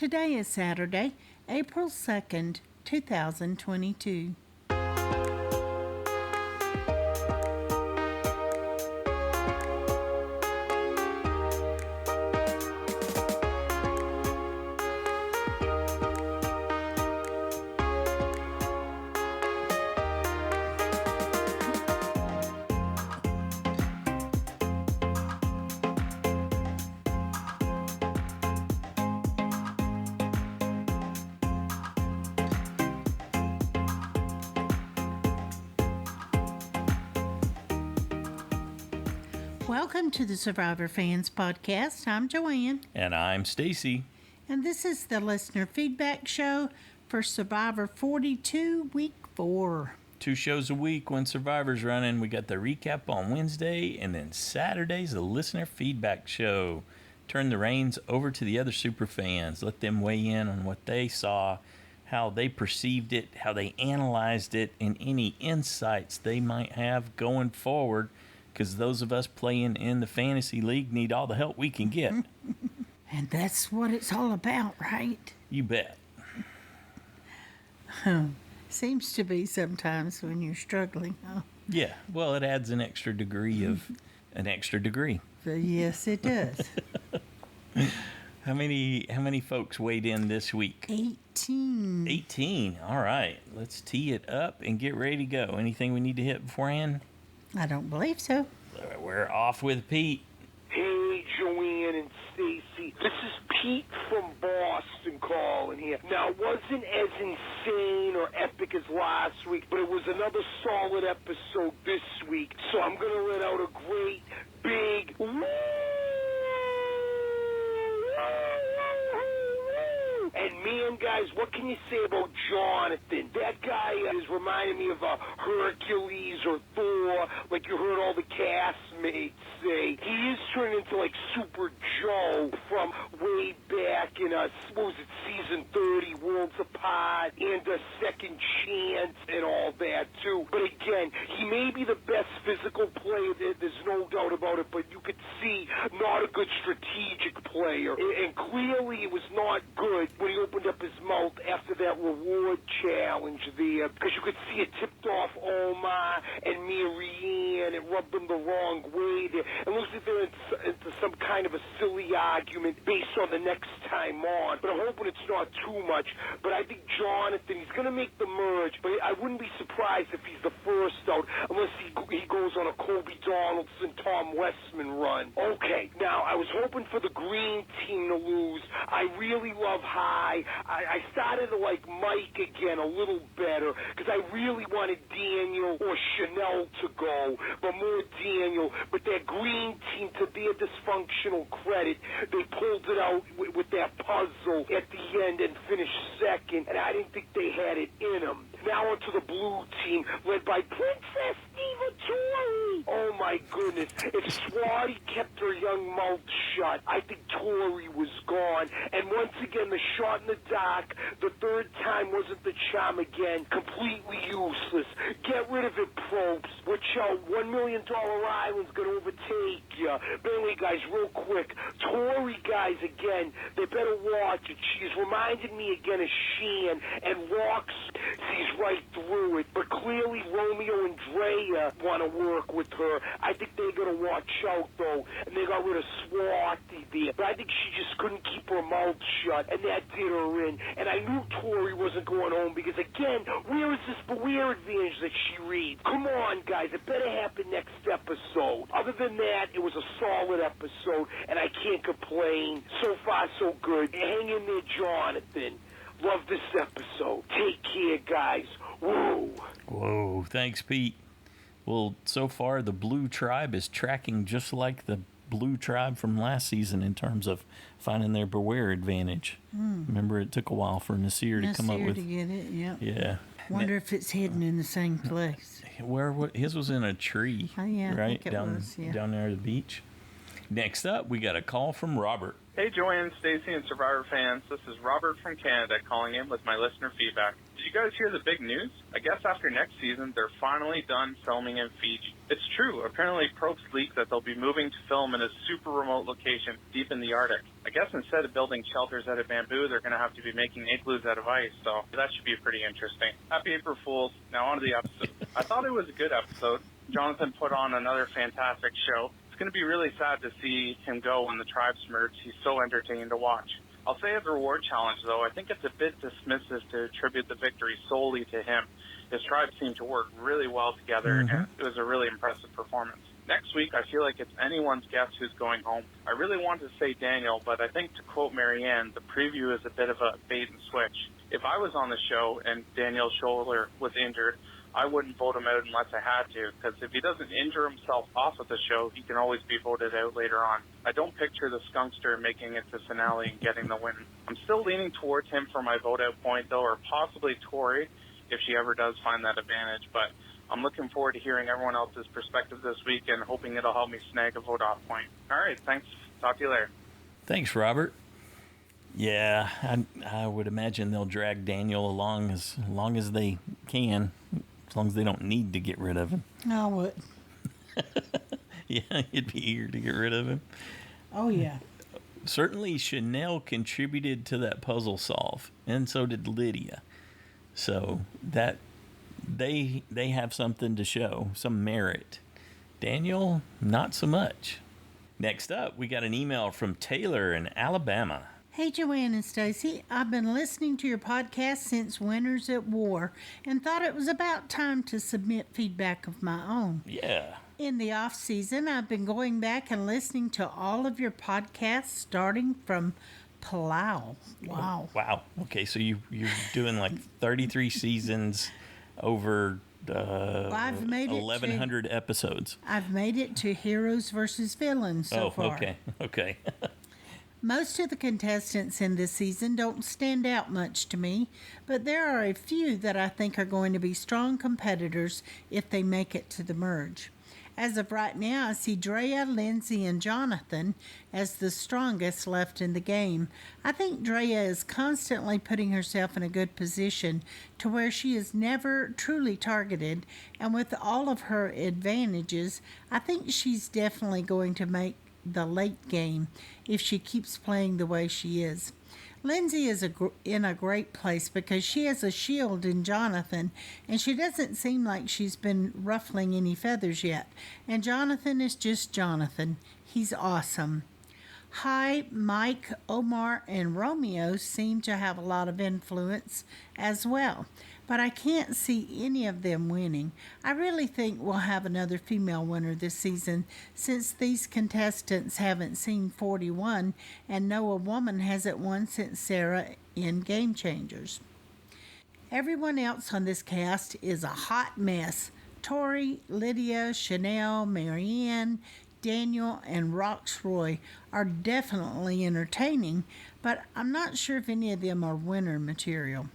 Today is Saturday, April 2nd, 2022. Welcome to the Survivor Fans Podcast. I'm Joanne. And I'm Stacy. And this is the listener feedback show for Survivor 42, Week 4. 2 shows a week when Survivor's running. We got the recap on Wednesday, and then Saturday's the listener feedback show. Turn the reins over to the other super fans. Let them weigh in on what they saw, how they perceived it, how they analyzed it, and any insights they might have going forward. Because those of us playing in the fantasy league need all the help we can get. And that's what it's all about, right? You bet. Seems to be sometimes when you're struggling. Yeah, well, it adds an extra degree of an extra degree. Yes, it does. How many folks weighed in this week? 18. 18. All right, let's tee it up and get ready to go. Anything we need to hit beforehand? I don't believe so. We're off with Pete. Hey, Joanne and Stacy. This is Pete from Boston calling here. Now, it wasn't as insane or epic as last week, but it was another solid episode this week. So I'm going to let out a great, big woo! And man, guys, what can you say about Jonathan? That guy is reminding me of Hercules or Thor, like you heard all the castmates say. He is turning into like Super Joe from way back in, what was it, season 30, Worlds Apart, and a Second Chance and all that, too. But again, he may be the best physical player, there's no doubt about it, but you could see not a good strategic player. And clearly it was not good when he opened up his mouth after that reward challenge there, because you could see it tipped off Omar and Marianne and rubbed them the wrong way there. It looks like they're into some kind of a silly argument based on the next time on, but I'm hoping it's not too much. But I think Jonathan, he's going to make the merge, but I wouldn't be surprised if he's the first out, unless he goes on a Kobe Donaldson, Tom Westman run. Okay, now I was hoping for the green team to lose. I really love High. I started to like Mike again a little better, because I really wanted Daniel or Chanel to go, but more Daniel. But that green team, to their dysfunctional credit, they pulled it out with that puzzle at the end and finished second, and I didn't think they had it in them. Now onto the blue team, led by Princess Diva Tori. Oh my goodness, if Swati kept her young mouth shut, I think Tori was gone. And once again, the shot in the dark, the third time wasn't the charm again. Completely useless. Get rid of it, Probst. Watch out, $1 Million Island's going to overtake you. But anyway, guys, real quick, Tori, guys, again, they better watch it. She's reminded me again of Shahin, and Rox sees right through it. But clearly, Romeo and Drea want to work with her. I think they're going to watch out, though, and they got rid of Swati there. But I think she just couldn't keep her mouth shut, and that did her in. And I knew Tori wasn't going home, because, again, where is this beware advantage that she reads? Come on, guys, it better happen next episode. Other than that, it was a solid episode, and I can't complain. So far, so good. Hang in there, Jonathan. Love this episode. Take care, guys. Whoa. Whoa, thanks, Pete. Well, so far, the Blue Tribe is tracking just like the Blue Tribe from last season in terms of finding their beware advantage. Remember, it took a while for Nasir to come up with... to get it, yep. Yeah. Wonder if it's hidden in the same place. His was in a tree, Oh, yeah, right? I think it was, yeah. Down there at the beach. Next up, we got a call from Robert. Hey, Joanne, Stacy, and Survivor fans. This is Robert from Canada calling in with my listener feedback. Did you guys hear the big news? I guess after next season, they're finally done filming in Fiji. It's true. Apparently, Probst leaked that they'll be moving to film in a super remote location deep in the Arctic. I guess instead of building shelters out of bamboo, they're going to have to be making igloos out of ice, so that should be pretty interesting. Happy April Fools. Now on to the episode. I thought it was a good episode. Jonathan put on another fantastic show. It's going to be really sad to see him go when the tribes merge. He's so entertaining to watch. I'll say as a reward challenge, though, I think it's a bit dismissive to attribute the victory solely to him. His tribes seem to work really well together, and it was a really impressive performance. Next week, I feel like it's anyone's guess who's going home. I really want to say Daniel, but I think to quote Marianne, the preview is a bit of a bait and switch. If I was on the show and Daniel's shoulder was injured, I wouldn't vote him out unless I had to, because if he doesn't injure himself off of the show, he can always be voted out later on. I don't picture the skunkster making it to finale and getting the win. I'm still leaning towards him for my vote out point, though, or possibly Tori, if she ever does find that advantage, but I'm looking forward to hearing everyone else's perspective this week and hoping it'll help me snag a vote off point. All right, thanks. Talk to you later. Thanks, Robert. Yeah, I would imagine they'll drag Daniel along as long as they can, as long as they don't need to get rid of him. I would. Yeah, you'd be eager to get rid of him. Oh, yeah. Certainly, Chanel contributed to that puzzle solve, and so did Lydia. So that they have something to show, some merit. Daniel, not so much. Next up, we got an email from Taylor in Alabama. Hey, Joanne and Stacy. I've been listening to your podcast since Winters at War and thought it was about time to submit feedback of my own. Yeah. In the off season, I've been going back and listening to all of your podcasts starting from Palau. Wow. Wow. Okay, so you're doing like 33 seasons over I've made 1,100 episodes. I've made it to Heroes versus Villains so far. Okay. Most of the contestants in this season don't stand out much to me, but there are a few that I think are going to be strong competitors if they make it to the merge. As of right now, I see Drea, Lindsay, and Jonathan as the strongest left in the game. I think Drea is constantly putting herself in a good position to where she is never truly targeted, and with all of her advantages, I think she's definitely going to make the late game if she keeps playing the way she is. Lindsay is in a great place because she has a shield in Jonathan, and she doesn't seem like she's been ruffling any feathers yet. And Jonathan is just Jonathan. He's awesome. Hi, Mike, Omar, and Romeo seem to have a lot of influence as well, but I can't see any of them winning. I really think we'll have another female winner this season since these contestants haven't seen 41 and know a woman hasn't won since Sarah in Game Changers. Everyone else on this cast is a hot mess. Tori, Lydia, Chanel, Marianne, Daniel, and Roxroy are definitely entertaining, but I'm not sure if any of them are winner material.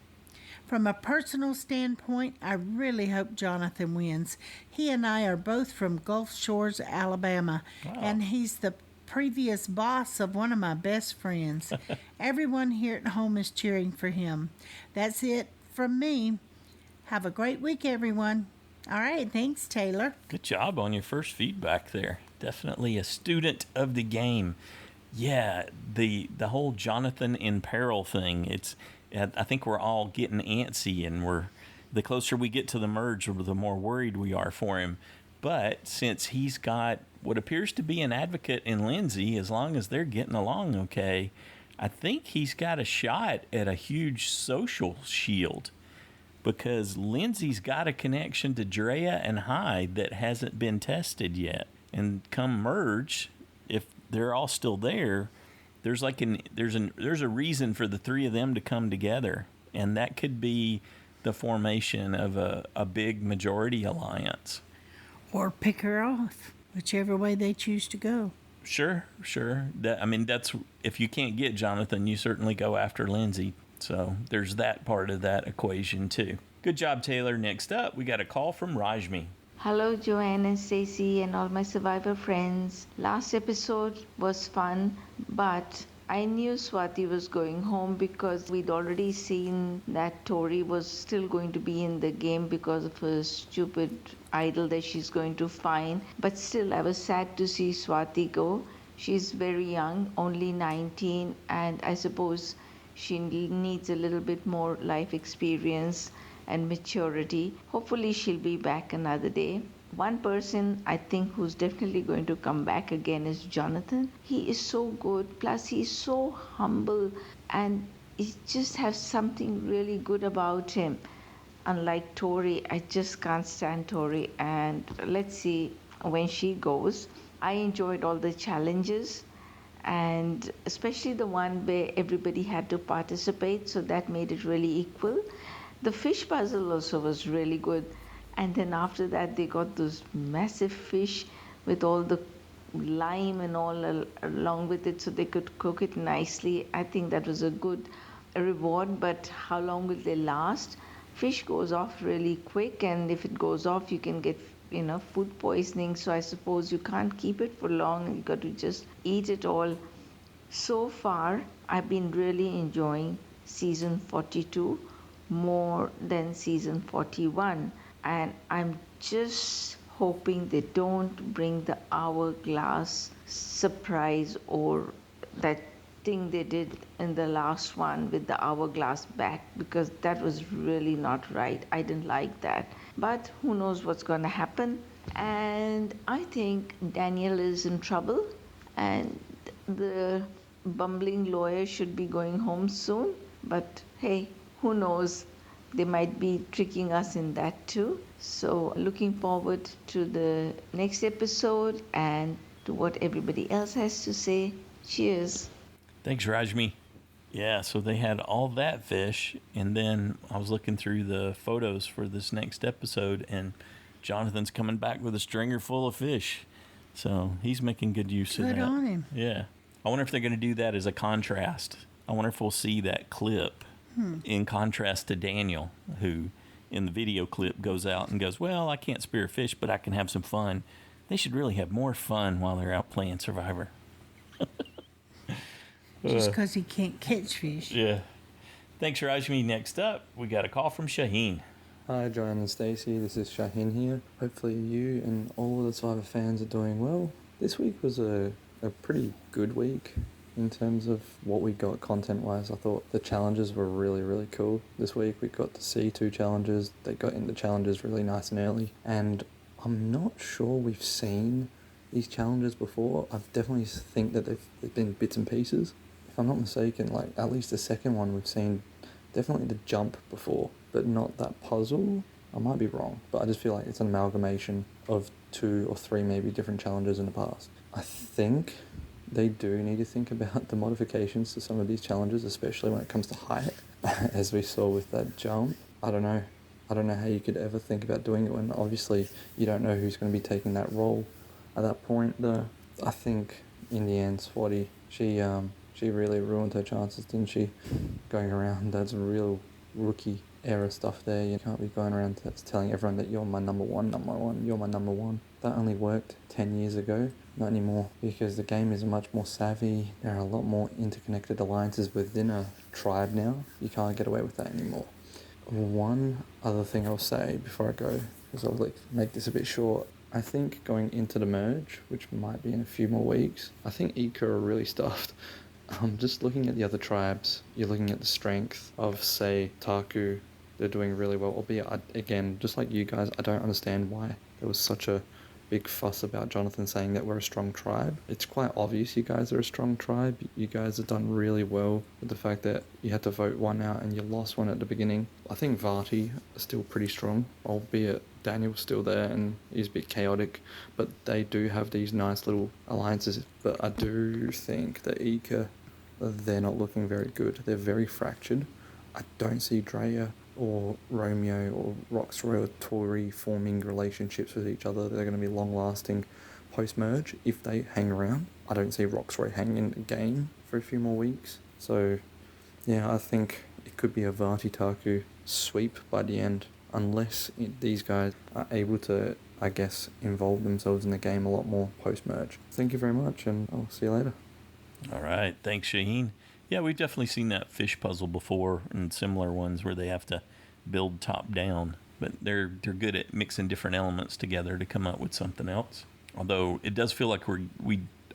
From a personal standpoint, I really hope Jonathan wins. He and I are both from Gulf Shores, Alabama, and he's the previous boss of one of my best friends. Everyone here at home is cheering for him. That's it from me. Have a great week, everyone. All right, thanks, Taylor. Good job on your first feedback there. Definitely a student of the game. Yeah, the whole Jonathan in peril thing, I think we're all getting antsy, and the closer we get to the merge, the more worried we are for him. But since he's got what appears to be an advocate in Lindsay, as long as they're getting along okay, I think he's got a shot at a huge social shield, because Lindsay's got a connection to Drea and Hyde that hasn't been tested yet. And come merge, if they're all still there, there's a reason for the three of them to come together, and that could be the formation of a big majority alliance. Or pick her off, whichever way they choose to go. Sure. That's if you can't get Jonathan, you certainly go after Lindsay. So there's that part of that equation too. Good job, Taylor. Next up, we got a call from Rashmi. Hello, Joanne and Stacy and all my Survivor friends. Last episode was fun, but I knew Swati was going home because we'd already seen that Tori was still going to be in the game because of her stupid idol that she's going to find. But still, I was sad to see Swati go. She's very young, only 19, and I suppose she needs a little bit more life experience and maturity. Hopefully, she'll be back another day. One person I think who's definitely going to come back again is Jonathan. He is so good, plus he's so humble, and he just has something really good about him. Unlike Tori, I just can't stand Tori, and let's see when she goes. I enjoyed all the challenges, and especially the one where everybody had to participate, so that made it really equal. The fish puzzle also was really good, and then after that they got those massive fish with all the lime and all along with it, so they could cook it nicely. I think that was a good reward, but how long will they last? Fish goes off really quick, and if it goes off you can get food poisoning, so I suppose you can't keep it for long, you got to just eat it all. So far I've been really enjoying season 42 more than season 41, and I'm just hoping they don't bring the hourglass surprise or that thing they did in the last one with the hourglass back, because that was really not right. I didn't like that. But who knows what's going to happen. And I think Daniel is in trouble, and the bumbling lawyer should be going home soon. But hey, who knows? They might be tricking us in that too. So, looking forward to the next episode and to what everybody else has to say. Cheers. Thanks, Rajmi. Yeah, so they had all that fish, and then I was looking through the photos for this next episode, and Jonathan's coming back with a stringer full of fish. So he's making good use of that. Good on him. Yeah. I wonder if they're going to do that as a contrast. I wonder if we'll see that clip in contrast to Daniel, who in the video clip goes out and goes, well, I can't spear a fish, but I can have some fun. They should really have more fun while they're out playing Survivor. Just because he can't catch fish. Yeah. Thanks, Rajmi. Next up, we got a call from Shahin. Hi, Joanne and Stacey. This is Shahin here. Hopefully you and all of the Survivor fans are doing well. This week was a pretty good week in terms of what we got content-wise. I thought the challenges were really, really cool. This week we got to see 2 challenges. They got into challenges really nice and early. And I'm not sure we've seen these challenges before. I definitely think that they've been bits and pieces. If I'm not mistaken, like at least the second one we've seen definitely the jump before, but not that puzzle. I might be wrong, but I just feel like it's an amalgamation of 2 or 3 maybe different challenges in the past. I think they do need to think about the modifications to some of these challenges, especially when it comes to height, as we saw with that jump. I don't know how you could ever think about doing it when obviously you don't know who's going to be taking that role at that point. Though I think in the end, Swati, she really ruined her chances, didn't she? Going around, that's real rookie era stuff there. You can't be going around telling everyone that you're my number one, you're my number one. That only worked 10 years ago, not anymore, because the game is much more savvy. There are a lot more interconnected alliances within a tribe now. You can't get away with that anymore. One other thing I'll say before I go, because I'll make this a bit short. I think going into the merge, which might be in a few more weeks, I think Ika are really stuffed. Just looking at the other tribes, you're looking at the strength of, say, Taku. They're doing really well, albeit, again, just like you guys, I don't understand why there was such a big fuss about Jonathan saying that we're a strong tribe. It's quite obvious you guys are a strong tribe. You guys have done really well with the fact that you had to vote one out and you lost one at the beginning. I think Vati is still pretty strong, albeit Daniel's still there and he's a bit chaotic, but they do have these nice little alliances. But I do think that Ika, they're not looking very good. They're very fractured. I don't see Drea or Romeo or Roxroy or Tori forming relationships with each other. They're going to be long-lasting post-merge if they hang around. I don't see Roxroy hanging again for a few more weeks. So, yeah, I think it could be a Vati Taku sweep by the end, unless these guys are able to, I guess, involve themselves in the game a lot more post-merge. Thank you very much, and I'll see you later. All right. Thanks, Shahin. Yeah, we've definitely seen that fish puzzle before and similar ones where they have to build top down. But they're good at mixing different elements together to come up with something else. Although it does feel like we're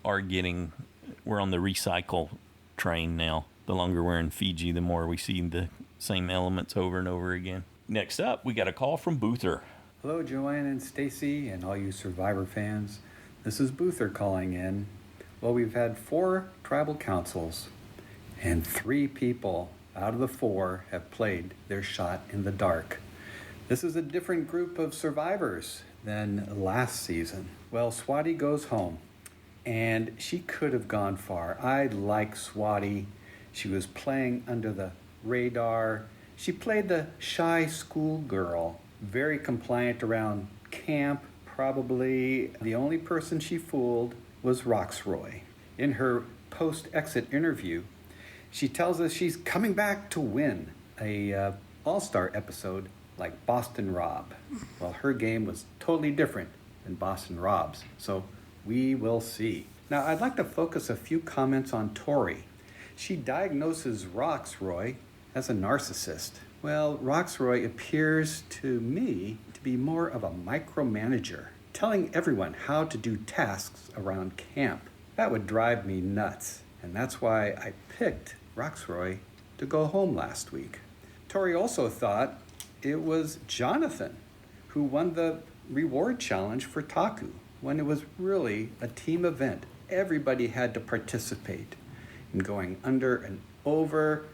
on the recycle train now. The longer we're in Fiji, the more we see the same elements over and over again. Next up, we got a call from Boother. Hello, Joanne and Stacy, and all you Survivor fans. This is Boother calling in. Well, we've had 4 tribal councils, and 3 people out of the 4 have played their shot in the dark. This is a different group of survivors than last season. Well, Swati goes home, and she could have gone far. I like Swati. She was playing under the radar. She played the shy schoolgirl, very compliant around camp. Probably the only person she fooled was Roxroy. In her post-exit interview, she tells us she's coming back to win a all-star episode like Boston Rob. Well, her game was totally different than Boston Rob's, so we will see. Now, I'd like to focus a few comments on Tori. She diagnoses Roxroy as a narcissist. Well, Roxroy appears to me to be more of a micromanager, telling everyone how to do tasks around camp. That would drive me nuts, and that's why I picked Roxroy to go home last week. Tori also thought it was Jonathan who won the reward challenge for Taku, when it was really a team event. Everybody had to participate in going under and over,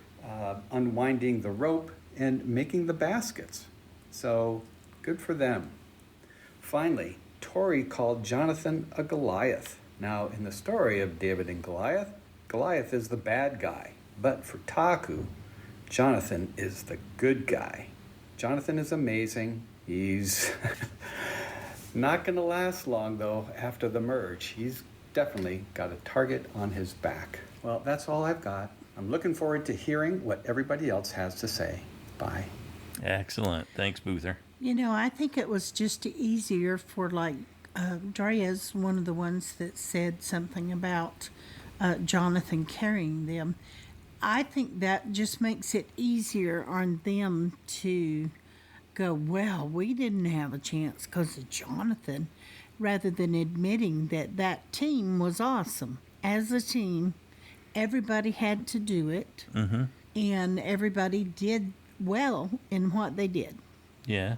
unwinding the rope, and making the baskets. So, good for them. Finally, Tori called Jonathan a Goliath. Now, in the story of David and Goliath, Goliath is the bad guy. But for Taku, Jonathan is the good guy. Jonathan is amazing. He's not going to last long, though, after the merge. He's definitely got a target on his back. Well, that's all I've got. I'm looking forward to hearing what everybody else has to say. Bye. Excellent. Thanks, Boother. You know, I think it was just easier for, like, Drea's one of the ones that said something about Jonathan carrying them. I think that just makes it easier on them to go, well, we didn't have a chance because of Jonathan, rather than admitting that that team was awesome. As a team, everybody had to do it, and everybody did well in what they did. Yeah.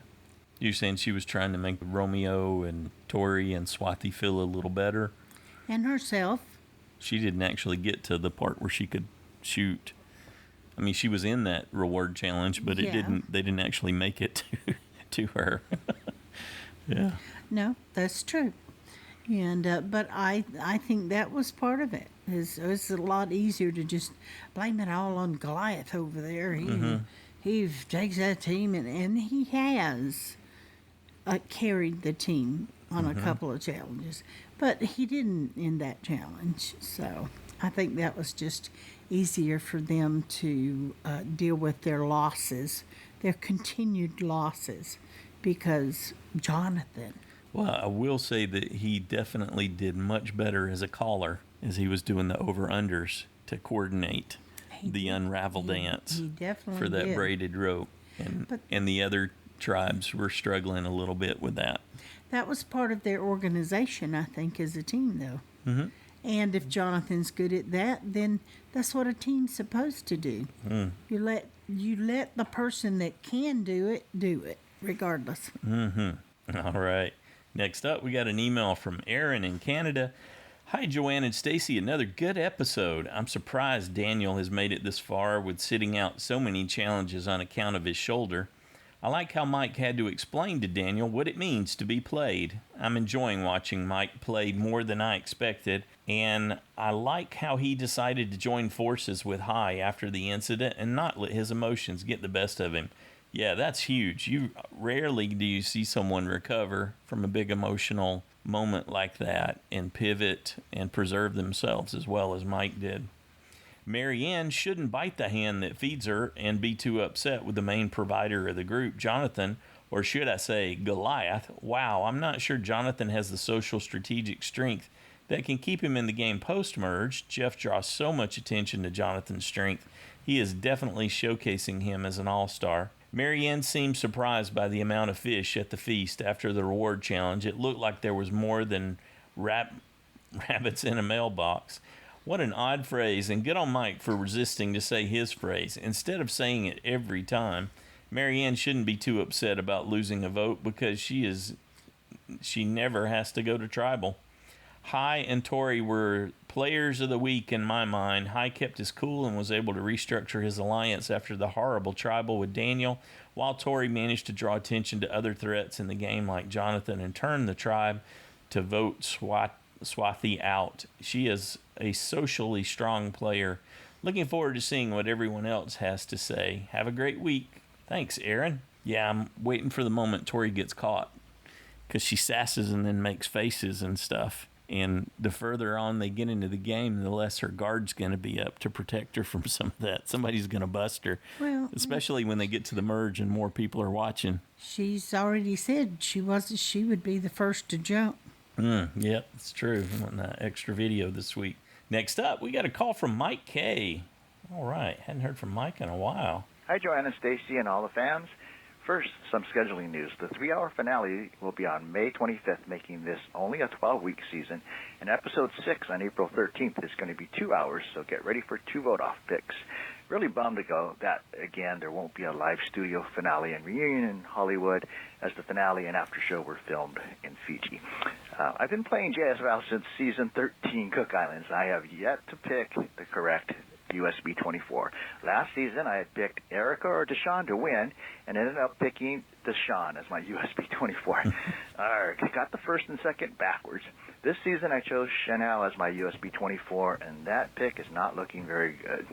You're saying she was trying to make Romeo and Tori and Swati feel a little better? And herself. She didn't actually get to the part where she could shoot. I mean, she was in that reward challenge, but they didn't actually make it to her. Yeah. No, that's true. And but I think that was part of it. It's a lot easier to just blame it all on Goliath over there. He takes that team, and he has carried the team on a couple of challenges, but he didn't in that challenge. So I think that was just easier for them to deal with their losses, their continued losses, because Jonathan. Well, I will say that he definitely did much better as a caller as he was doing the over-unders to coordinate the unravel dance He definitely for that did. braided rope. And the other tribes were struggling a little bit with that. That was part of their organization, I think, as a team, though. And if Jonathan's good at that, then that's what a team's supposed to do. You let the person that can do it, regardless. All right. Next up, we got an email from Erin in Canada. Hi, Joanne and Stacy. Another good episode. I'm surprised Daniel has made it this far with sitting out so many challenges on account of his shoulder. I like how Mike had to explain to Daniel what it means to be played. I'm enjoying watching Mike play more than I expected, and I like how he decided to join forces with Hai after the incident and not let his emotions get the best of him. Yeah, that's huge. Rarely do you see someone recover from a big emotional moment like that and pivot and preserve themselves as well as Mike did. Marianne shouldn't bite the hand that feeds her and be too upset with the main provider of the group, Jonathan, or should I say Goliath. Wow, I'm not sure Jonathan has the social strategic strength that can keep him in the game post-merge. Jeff draws so much attention to Jonathan's strength. He is definitely showcasing him as an all-star. Marianne seemed surprised by the amount of fish at the feast after the reward challenge. It looked like there was more than rabbits in a mailbox. What an odd phrase, and good on Mike for resisting to say his phrase. Instead of saying it every time, Marianne shouldn't be too upset about losing a vote because she never has to go to tribal. Hai and Tori were players of the week in my mind. Hai kept his cool and was able to restructure his alliance after the horrible tribal with Daniel, while Tori managed to draw attention to other threats in the game like Jonathan and turn the tribe to vote Swathi out. She is a socially strong player. Looking forward to seeing what everyone else has to say. Have a great week. Thanks, Erin. Yeah, I'm waiting for the moment Tori gets caught because she sasses and then makes faces and stuff. And the further on they get into the game, the less her guard's going to be up to protect her from some of that. Somebody's going to bust her, especially when they get to the merge and more people are watching. She's already said she would be the first to jump. Yep, it's true. I want that extra video this week. Next up, we got a call from MikeK. All right, hadn't heard from Mike in a while. Hi, Joanna, Stacy, and all the fans. First, some scheduling news. The 3-hour finale will be on May 25th, making this only a 12-week season. And episode 6 on April 13th is going to be 2 hours, so get ready for 2 vote-off picks. Really bummed to go that, again, there won't be a live studio finale and reunion in Hollywood, as the finale and after show were filmed in Fiji. I've been playing JSVAL since season 13 Cook Islands. I have yet to pick the correct USB 24. Last season, I had picked Erica or Deshawn to win, and ended up picking Deshawn as my USB 24. I got the first and second backwards. This season, I chose Chanel as my USB 24, and that pick is not looking very good.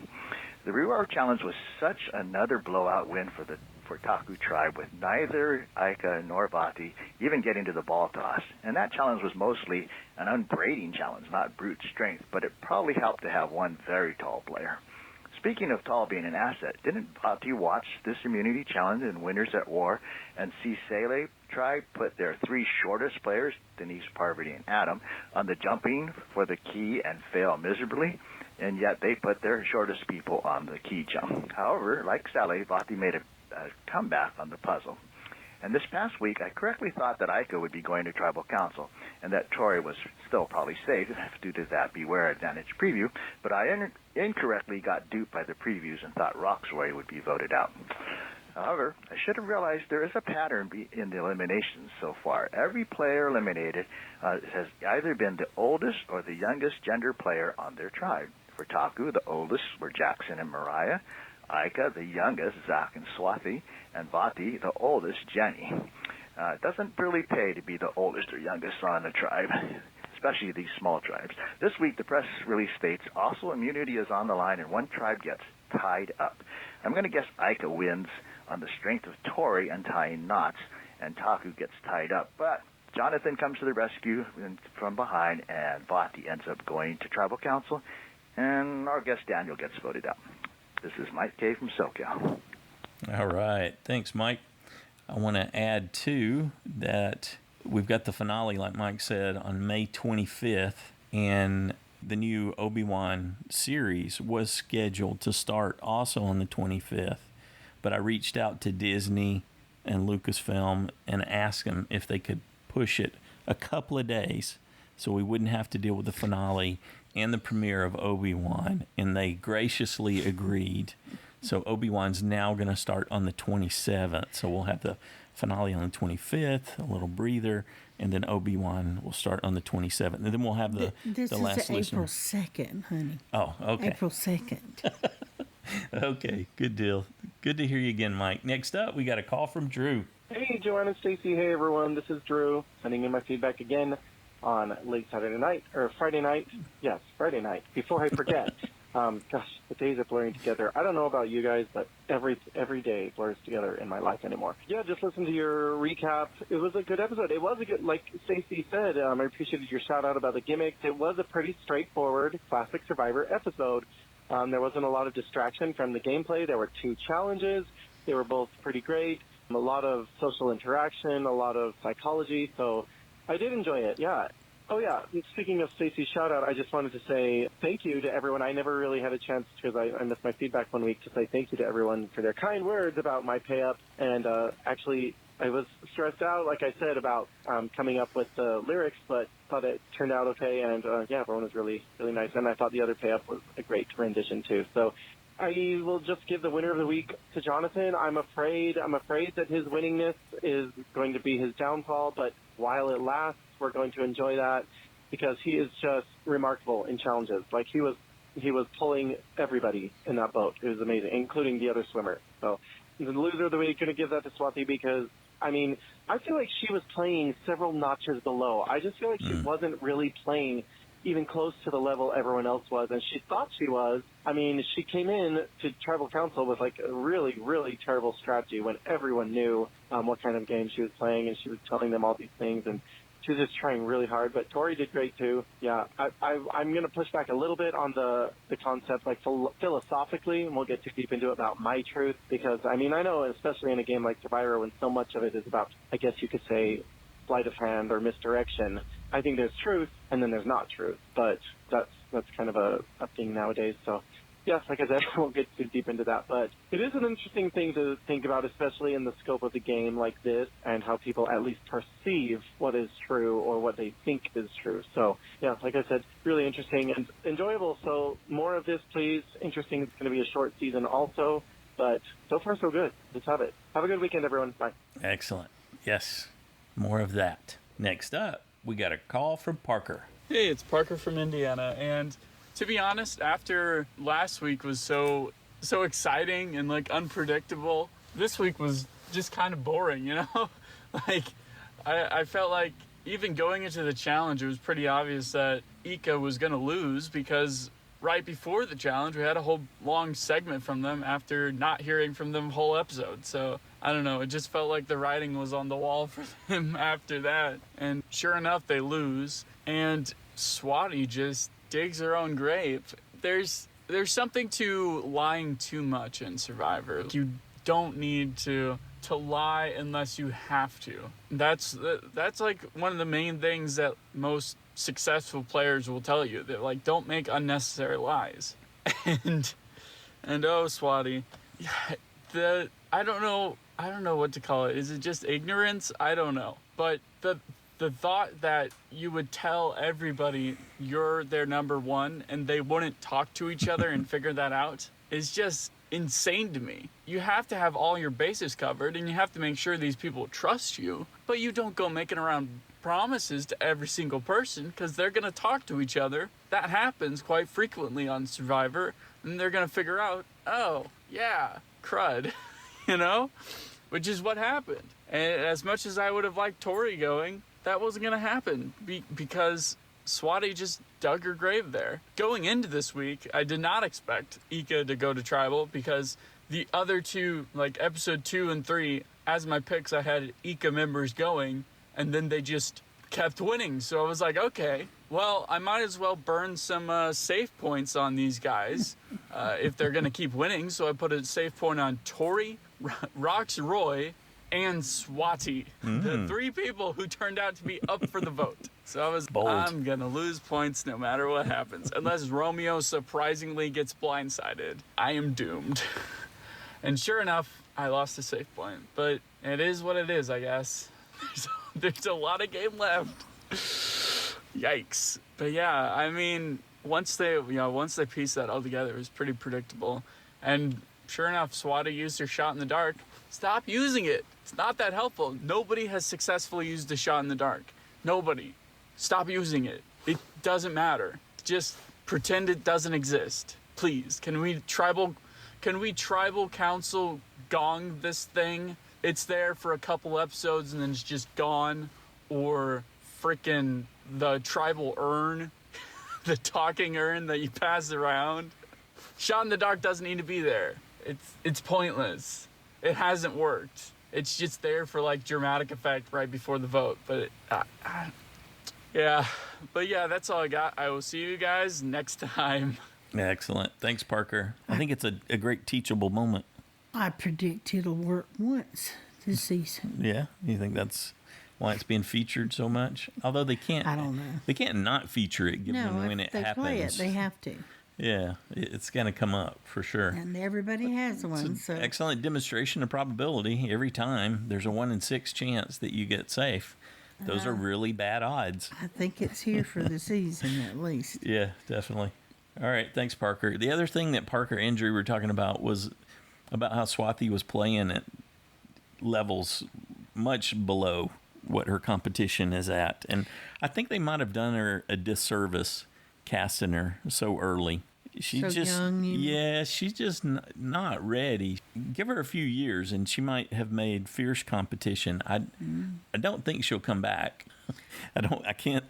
The reward challenge was such another blowout win for Taku Tribe, with neither Aika nor Vati even getting to the ball toss. And that challenge was mostly an unbraiding challenge, not brute strength, but it probably helped to have one very tall player. Speaking of tall being an asset, didn't Vati watch this immunity challenge in Winners at War and see Sele Tribe put their 3 shortest players, Denise, Parvati, and Adam, on the jumping for the key and fail miserably? And yet they put their shortest people on the key jump. However, like Sele, Vati made a comeback on the puzzle. And this past week, I correctly thought that Aika would be going to Tribal Council and that Tori was still probably safe due to that Beware Advantage preview, but I incorrectly got duped by the previews and thought Roxroy would be voted out. However, I should have realized there is a pattern in the eliminations so far. Every player eliminated has either been the oldest or the youngest gender player on their tribe. For Taku, the oldest were Jackson and Mariah. Aika, the youngest, Zach and Swathi, and Vati, the oldest, Jenny. It doesn't really pay to be the oldest or youngest on a tribe, especially these small tribes. This week, the press release states, also immunity is on the line and one tribe gets tied up. I'm going to guess Aika wins on the strength of Tori untying knots, and Taku gets tied up. But Jonathan comes to the rescue from behind, and Vati ends up going to Tribal Council, and our guest Daniel gets voted out. This is MikeK from SoCal. All right. Thanks, Mike. I want to add, too, that we've got the finale, like Mike said, on May 25th, and the new Obi-Wan series was scheduled to start also on the 25th. But I reached out to Disney and Lucasfilm and asked them if they could push it a couple of days so we wouldn't have to deal with the finale and the premiere of Obi-Wan, and they graciously agreed. So Obi-Wan's now going to start on the 27th. So we'll have the finale on the 25th, a little breather, and then Obi-Wan will start on the 27th. And then we'll have the last listener. This is April 2nd, honey. Oh, okay. April 2nd. Okay, good deal. Good to hear you again, Mike. Next up, we got a call from Drew. Hey, Joanna and Stacy. Hey, everyone. This is Drew, sending in my feedback again on late Saturday night, or Friday night. Yes, Friday night, before I forget. Gosh, the days are blurring together. I don't know about you guys, but every day blurs together in my life anymore. Yeah, just listen to your recap. It was a good episode. It was a good, like Stacey said, I appreciated your shout out about the gimmicks. It was a pretty straightforward classic Survivor episode. There wasn't a lot of distraction from the gameplay. There were 2 challenges. They were both pretty great. A lot of social interaction, a lot of psychology. So I did enjoy it, yeah. Oh, yeah. Speaking of Stacy's shout-out, I just wanted to say thank you to everyone. I never really had a chance, because I missed my feedback one week, to say thank you to everyone for their kind words about my pay-up. And actually, I was stressed out, like I said, about coming up with the lyrics, but thought it turned out okay. And, yeah, everyone was really, really nice. And I thought the other pay-up was a great rendition, too. So I will just give the winner of the week to Jonathan. I'm afraid that his winningness is going to be his downfall, but while it lasts, we're going to enjoy that, because he is just remarkable in challenges. Like, he was pulling everybody in that boat. It was amazing, including the other swimmer. So the loser of the week, going to give that to Swati, because, I mean, I feel like she was playing several notches below. I just feel like she wasn't really playing even close to the level everyone else was, and she thought she was. I mean, she came in to Tribal Council with, like, a really, really terrible strategy when everyone knew what kind of game she was playing, and she was telling them all these things, and she was just trying really hard. But Tori did great, too. Yeah, I'm going to push back a little bit on the concept, like, philosophically, and we'll get too deep into it, about my truth, because, I mean, I know, especially in a game like Survivor, when so much of it is about, I guess you could say, sleight of hand or misdirection, I think there's truth, and then there's not truth. But that's kind of a thing nowadays. So, yes, like I said, I won't get too deep into that. But it is an interesting thing to think about, especially in the scope of the game like this, and how people at least perceive what is true or what they think is true. So, yeah, like I said, really interesting and enjoyable. So more of this, please. Interesting. It's going to be a short season also. But so far, so good. Let's have it. Have a good weekend, everyone. Bye. Excellent. Yes, more of that. Next up, we got a call from Parker. Hey, it's Parker from Indiana, and to be honest, after last week was so exciting and, like, unpredictable, this week was just kind of boring, you know? Like, I felt like even going into the challenge, it was pretty obvious that Ika was going to lose, because right before the challenge, we had a whole long segment from them after not hearing from them whole episode. So, I don't know, it just felt like the writing was on the wall for them after that. And sure enough, they lose. And Swati just digs her own grave. There's something to lying too much in Survivor. You don't need to lie unless you have to. That's like one of the main things that most successful players will tell you. That, like, don't make unnecessary lies. And oh, Swati, I don't know what to call it. Is it just ignorance? I don't know. But the thought that you would tell everybody you're their number one and they wouldn't talk to each other and figure that out is just insane to me. You have to have all your bases covered, and you have to make sure these people trust you, but you don't go making around promises to every single person, because they're going to talk to each other. That happens quite frequently on Survivor, and they're going to figure out, oh, yeah, crud, you know? Which is what happened. And as much as I would have liked Tori going, that wasn't going to happen because Swati just dug her grave there. Going into this week, I did not expect Ika to go to Tribal, because the other two, like episode 2 and 3, as my picks, I had Ika members going, and then they just kept winning. So I was like, okay, well, I might as well burn some save points on these guys if they're going to keep winning. So I put a save point on Tori, Rox Roy, and Swati, the 3 people who turned out to be up for the vote. So I was, I'm going to lose points no matter what happens. Unless Romeo surprisingly gets blindsided, I am doomed. And sure enough, I lost a save point. But it is what it is, I guess. There's a lot of game left. Yikes. But yeah, I mean, once they pieced that all together, it was pretty predictable. And sure enough, Swati used her shot in the dark. Stop using it. It's not that helpful. Nobody has successfully used a shot in the dark. Nobody. Stop using it. It doesn't matter. Just pretend it doesn't exist. Please. Can we tribal council gong this thing? It's there for a couple episodes and then it's just gone. Or frickin' the tribal urn, the talking urn that you pass around. Shot in the dark doesn't need to be there. It's pointless. It hasn't worked. It's just there for, like, dramatic effect right before the vote. But yeah, that's all I got. I will see you guys next time. Excellent. Thanks, Parker. I think it's a great teachable moment. I predict it'll work once this season. Yeah? You think that's why it's being featured so much. Although they can't. I don't know. They can't not feature it when if it they happens. play it, they have to. Yeah, it's going to come up for sure. And everybody has one. It's an So excellent demonstration of probability. Every time there's a 1 in 6 chance that you get safe. Those are really bad odds. I think it's here for the season at least. Yeah, definitely. All right, thanks, Parker. The other thing that Parker and Drew were talking about was about how Swathi was playing at levels much below what her competition is at. And I think they might have done her a disservice casting her so early. She's So just young, you mean? yeah, she's just not ready. Give her a few years, and she might have made fierce competition. I don't think she'll come back. I can't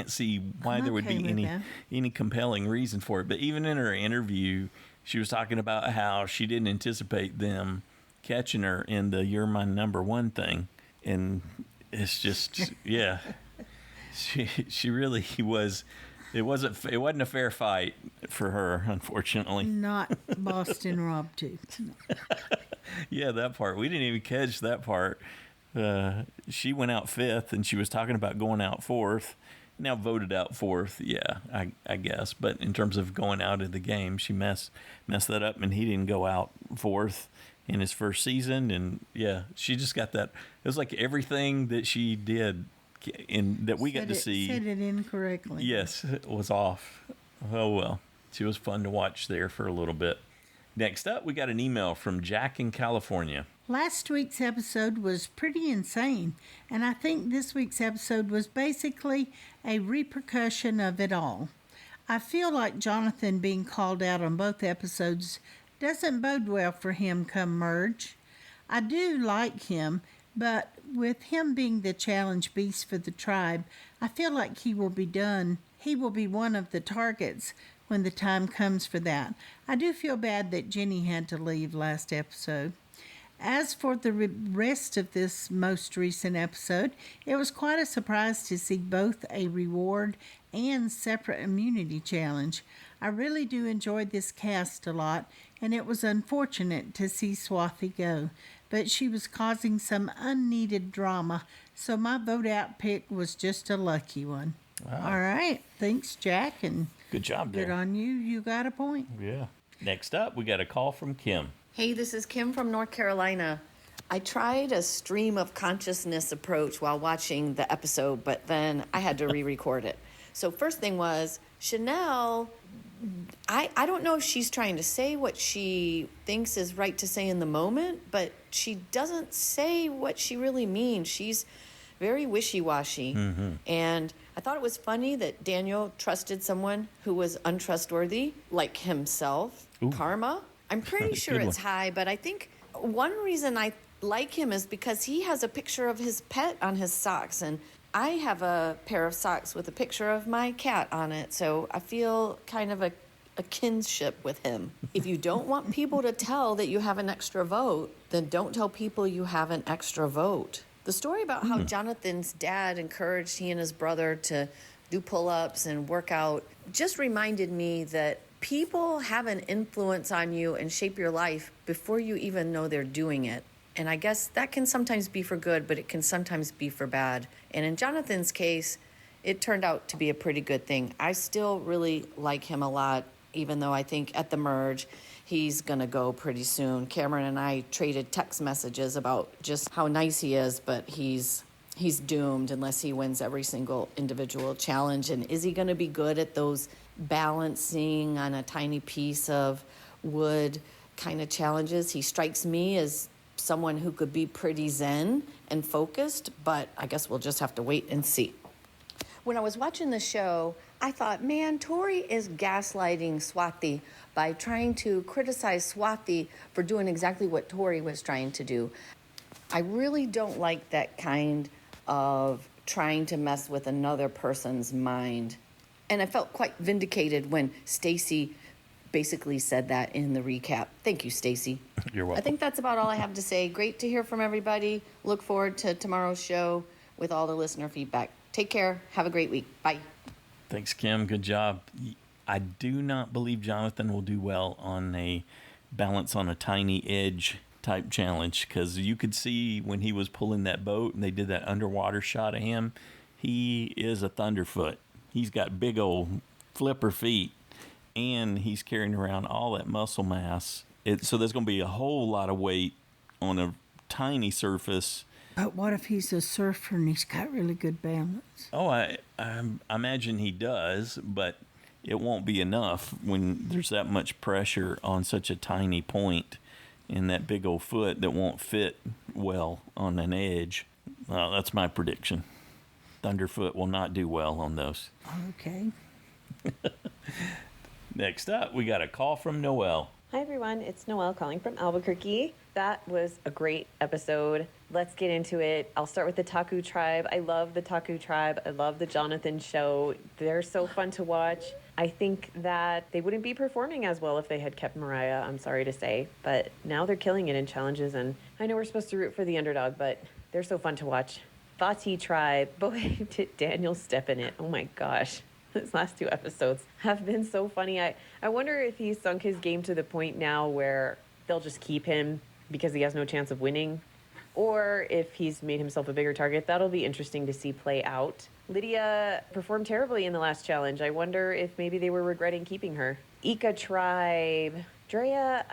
see why there would okay be with any compelling reason for it. But even in her interview, she was talking about how she didn't anticipate them catching her in the "You're My Number One" thing, and it's just yeah, she really was. It wasn't a fair fight for her, unfortunately. Not Boston Rob too. Yeah, that part. We didn't even catch that part. She went out 5th, and she was talking about going out 4th. Now voted out 4th, yeah, I guess. But in terms of going out of the game, she messed that up, and he didn't go out 4th in his first season. And, yeah, she just got that. It was like everything that she did that we got to see. Said it incorrectly. Yes, it was off. Oh, well. She was fun to watch there for a little bit. Next up, we got an email from Jack in California. Last week's episode was pretty insane, and I think this week's episode was basically a repercussion of it all. I feel like Jonathan being called out on both episodes doesn't bode well for him come merge. I do like him, but with him being the challenge beast for the tribe, I feel like he will be done. He will be one of the targets when the time comes for that. I do feel bad that Jenny had to leave last episode. As for the rest of this most recent episode, it was quite a surprise to see both a reward and separate immunity challenge. I really do enjoy this cast a lot, and it was unfortunate to see Swathi go, but she was causing some unneeded drama, so my vote out pick was just a lucky one. Wow. All right. Thanks, Jack, and Good job there. good on you. You got a point. Yeah. Next up, we got a call from Kim. Hey, this is Kim from North Carolina. I tried a stream of consciousness approach while watching the episode, but then I had to re-record it. So first thing was, Chanel, I don't know if she's trying to say what she thinks is right to say in the moment, but she doesn't say what she really means. She's very wishy-washy. Mm-hmm. And I thought it was funny that Daniel trusted someone who was untrustworthy, like himself. Ooh. Karma. I'm pretty sure Good it's one. high, but I think one reason I like him is because he has a picture of his pet on his socks, and I have a pair of socks with a picture of my cat on it, so I feel kind of a kinship with him. If you don't want people to tell that you have an extra vote, then don't tell people you have an extra vote. The story about how Jonathan's dad encouraged he and his brother to do pull-ups and work out just reminded me that people have an influence on you and shape your life before you even know they're doing it. And I guess that can sometimes be for good, but it can sometimes be for bad. And in Jonathan's case, it turned out to be a pretty good thing. I still really like him a lot, even though I think at the merge, he's going to go pretty soon. Cameron and I traded text messages about just how nice he is, but he's doomed unless he wins every single individual challenge. And is he going to be good at those balancing on a tiny piece of wood kind of challenges? He strikes me as someone who could be pretty zen and focused, but I guess we'll just have to wait and see. When I was watching the show, I thought, man, Tori is gaslighting Swathi by trying to criticize Swathi for doing exactly what Tori was trying to do. I really don't like that kind of trying to mess with another person's mind. And I felt quite vindicated when Stacy basically said that in the recap. Thank you, Stacy. You're welcome. I think that's about all I have to say. Great to hear from everybody. Look forward to tomorrow's show with all the listener feedback. Take care. Have a great week. Bye. Thanks, Kim. Good job. I do not believe Jonathan will do well on a balance on a tiny edge type challenge, because you could see when he was pulling that boat and they did that underwater shot of him, he is a thunderfoot. He's got big old flipper feet, and he's carrying around all that muscle mass. So there's going to be a whole lot of weight on a tiny surface. But what if he's a surfer and he's got really good balance? Oh, I imagine he does, but it won't be enough when there's that much pressure on such a tiny point in that big old foot that won't fit well on an edge. Well, that's my prediction. Thunderfoot will not do well on those. Okay. Next up, we got a call from Noelle. Hi everyone, it's Noelle calling from Albuquerque. That was a great episode. Let's get into it. I'll start with the Taku tribe. I love the Taku tribe. I love the Jonathan show. They're so fun to watch. I think that they wouldn't be performing as well if they had kept Mariah, I'm sorry to say. But now they're killing it in challenges, and I know we're supposed to root for the underdog, but they're so fun to watch. Vati tribe. Boy, did Daniel step in it. Oh my gosh. His last 2 episodes have been so funny. I wonder if he's sunk his game to the point now where they'll just keep him because he has no chance of winning, or if he's made himself a bigger target. That'll be interesting to see play out. Lydia performed terribly in the last challenge. I wonder if maybe they were regretting keeping her. Ika tribe. Drea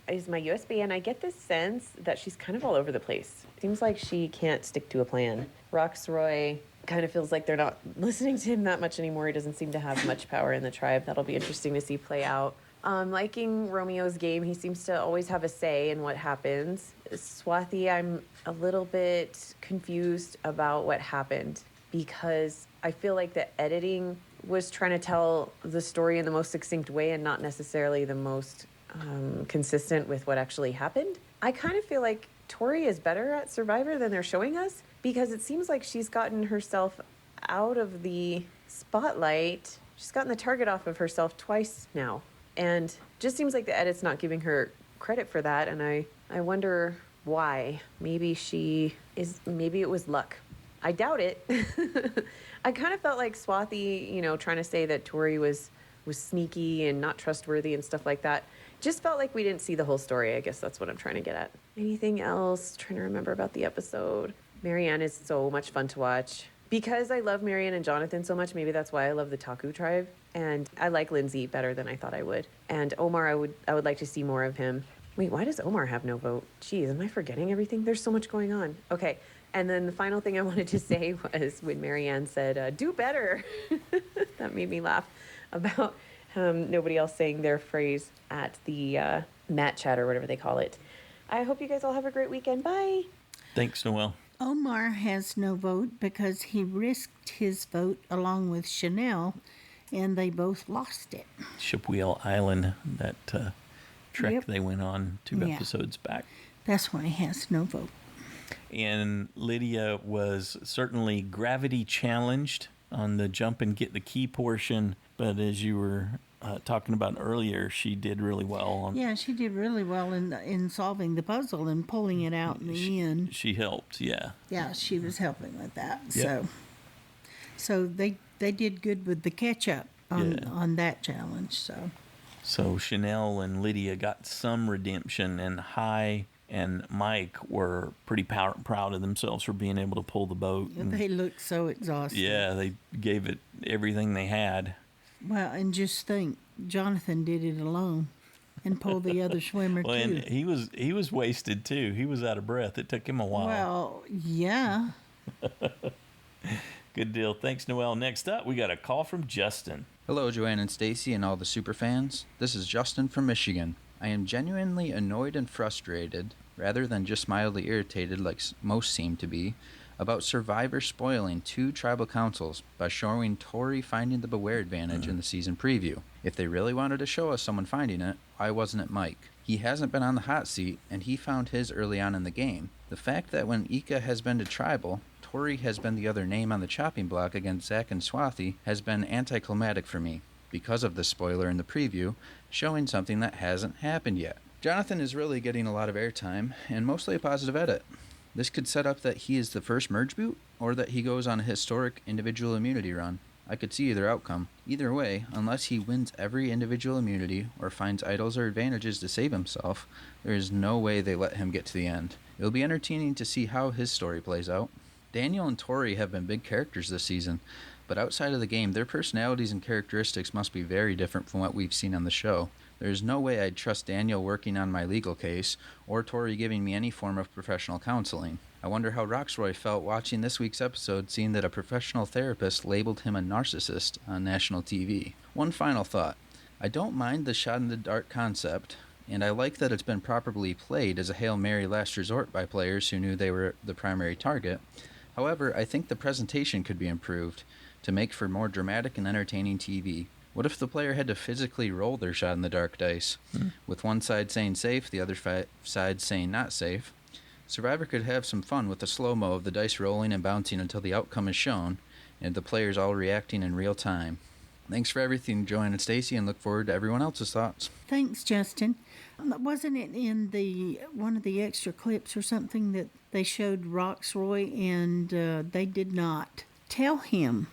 is my USB, and I get this sense that she's kind of all over the place. Seems like she can't stick to a plan. Roxroy kind of feels like they're not listening to him that much anymore. He doesn't seem to have much power in the tribe. That'll be interesting to see play out. Liking Romeo's game. He seems to always have a say in what happens. Swathi, I'm a little bit confused about what happened, because I feel like the editing was trying to tell the story in the most succinct way and not necessarily the most consistent with what actually happened. I kind of feel like Tori is better at Survivor than they're showing us, because it seems like she's gotten herself out of the spotlight. She's gotten the target off of herself twice now. And just seems like the edit's not giving her credit for that. And I wonder why. Maybe it was luck. I doubt it. I kind of felt like Swathi, trying to say that Tori was sneaky and not trustworthy and stuff like that. Just felt like we didn't see the whole story. I guess that's what I'm trying to get at. Anything else? Trying to remember about the episode. Marianne is so much fun to watch. Because I love Marianne and Jonathan so much, maybe that's why I love the Taku tribe. And I like Lindsay better than I thought I would. And Omar, I would like to see more of him. Wait, why does Omar have no vote? Geez, am I forgetting everything? There's so much going on. Okay, and then the final thing I wanted to say was when Marianne said, do better. That made me laugh about nobody else saying their phrase at the mat chat or whatever they call it. I hope you guys all have a great weekend. Bye. Thanks, Noelle. Omar has no vote because he risked his vote along with Chanel, and they both lost it. Shipwheel Island, that trek they went on 2 episodes back. That's why he has no vote. And Lydia was certainly gravity challenged on the jump and get the key portion, but as you were talking about earlier, she did really well. Yeah, she did really well in solving the puzzle and pulling it out in the end. She helped, yeah. Yeah, she was helping with that. Yep. So they did good with the catch-up on that challenge. So Chanel and Lydia got some redemption, and Hai and Mike were pretty proud of themselves for being able to pull the boat. They looked so exhausted. Yeah, they gave it everything they had. Well, and just think, Jonathan did it alone and pulled the other swimmer too. And he was wasted too. He was out of breath. It took him a while. Well, yeah. Good deal. Thanks, Noelle. Next up, we got a call from Justin. Hello, Joanne and Stacy and all the super fans. This is Justin from Michigan. I am genuinely annoyed and frustrated, rather than just mildly irritated like most seem to be, about Survivor spoiling 2 tribal councils by showing Tori finding the Beware advantage in the season preview. If they really wanted to show us someone finding it, why wasn't it Mike? He hasn't been on the hot seat, and he found his early on in the game. The fact that when Ika has been to tribal, Tori has been the other name on the chopping block against Zach and Swathi has been anticlimactic for me, because of the spoiler in the preview, showing something that hasn't happened yet. Jonathan is really getting a lot of airtime, and mostly a positive edit. This could set up that he is the first merge boot, or that he goes on a historic individual immunity run. I could see either outcome. Either way, unless he wins every individual immunity or finds idols or advantages to save himself, there is no way they let him get to the end. It will be entertaining to see how his story plays out. Daniel and Tori have been big characters this season, but outside of the game, their personalities and characteristics must be very different from what we've seen on the show. There is no way I'd trust Daniel working on my legal case, or Tori giving me any form of professional counseling. I wonder how Roxroy felt watching this week's episode, seeing that a professional therapist labeled him a narcissist on national TV. One final thought. I don't mind the shot in the dark concept, and I like that it's been properly played as a Hail Mary last resort by players who knew they were the primary target. However, I think the presentation could be improved to make for more dramatic and entertaining TV. What if the player had to physically roll their shot in the dark dice, with one side saying safe, the other side saying not safe? Survivor could have some fun with the slow-mo of the dice rolling and bouncing until the outcome is shown, and the players all reacting in real time. Thanks for everything, Joanne and Stacy, and look forward to everyone else's thoughts. Thanks, Justin. Wasn't it in one of the extra clips or something that they showed Roxroy and they did not tell him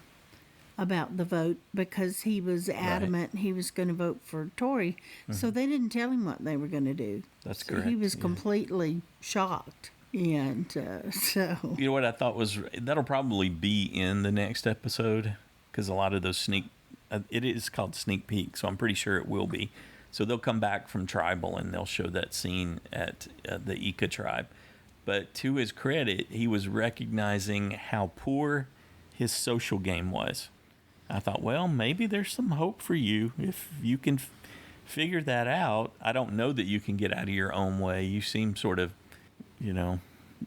about the vote because he was adamant he was going to vote for Tori. So they didn't tell him what they were going to do. That's so correct. He was completely shocked. And so... You know what I thought was... That'll probably be in the next episode because a lot of those it is called sneak peek, so I'm pretty sure it will be. So they'll come back from Tribal and they'll show that scene at the Ika tribe. But to his credit, he was recognizing how poor his social game was. I thought, well, maybe there's some hope for you if you can figure that out. I don't know that you can get out of your own way. You seem sort of,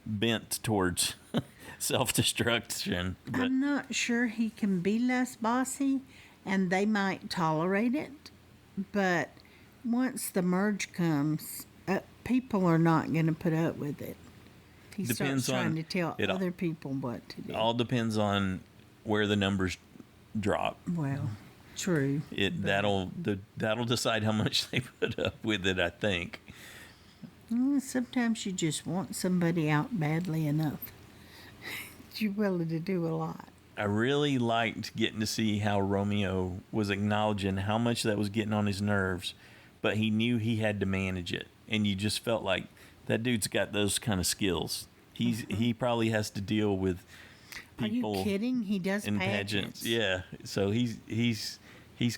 bent towards self-destruction. But I'm not sure he can be less bossy, and they might tolerate it. But once the merge comes, people are not going to put up with it. He starts trying to tell other people what to do. All depends on where the numbers drop. Well, true. That'll decide how much they put up with it, I think. Sometimes you just want somebody out badly enough. You're willing to do a lot. I really liked getting to see how Romeo was acknowledging how much that was getting on his nerves, but he knew he had to manage it. And you just felt like that dude's got those kind of skills. He probably has to deal with people. Are you kidding? He does in pageants. Yeah. So he's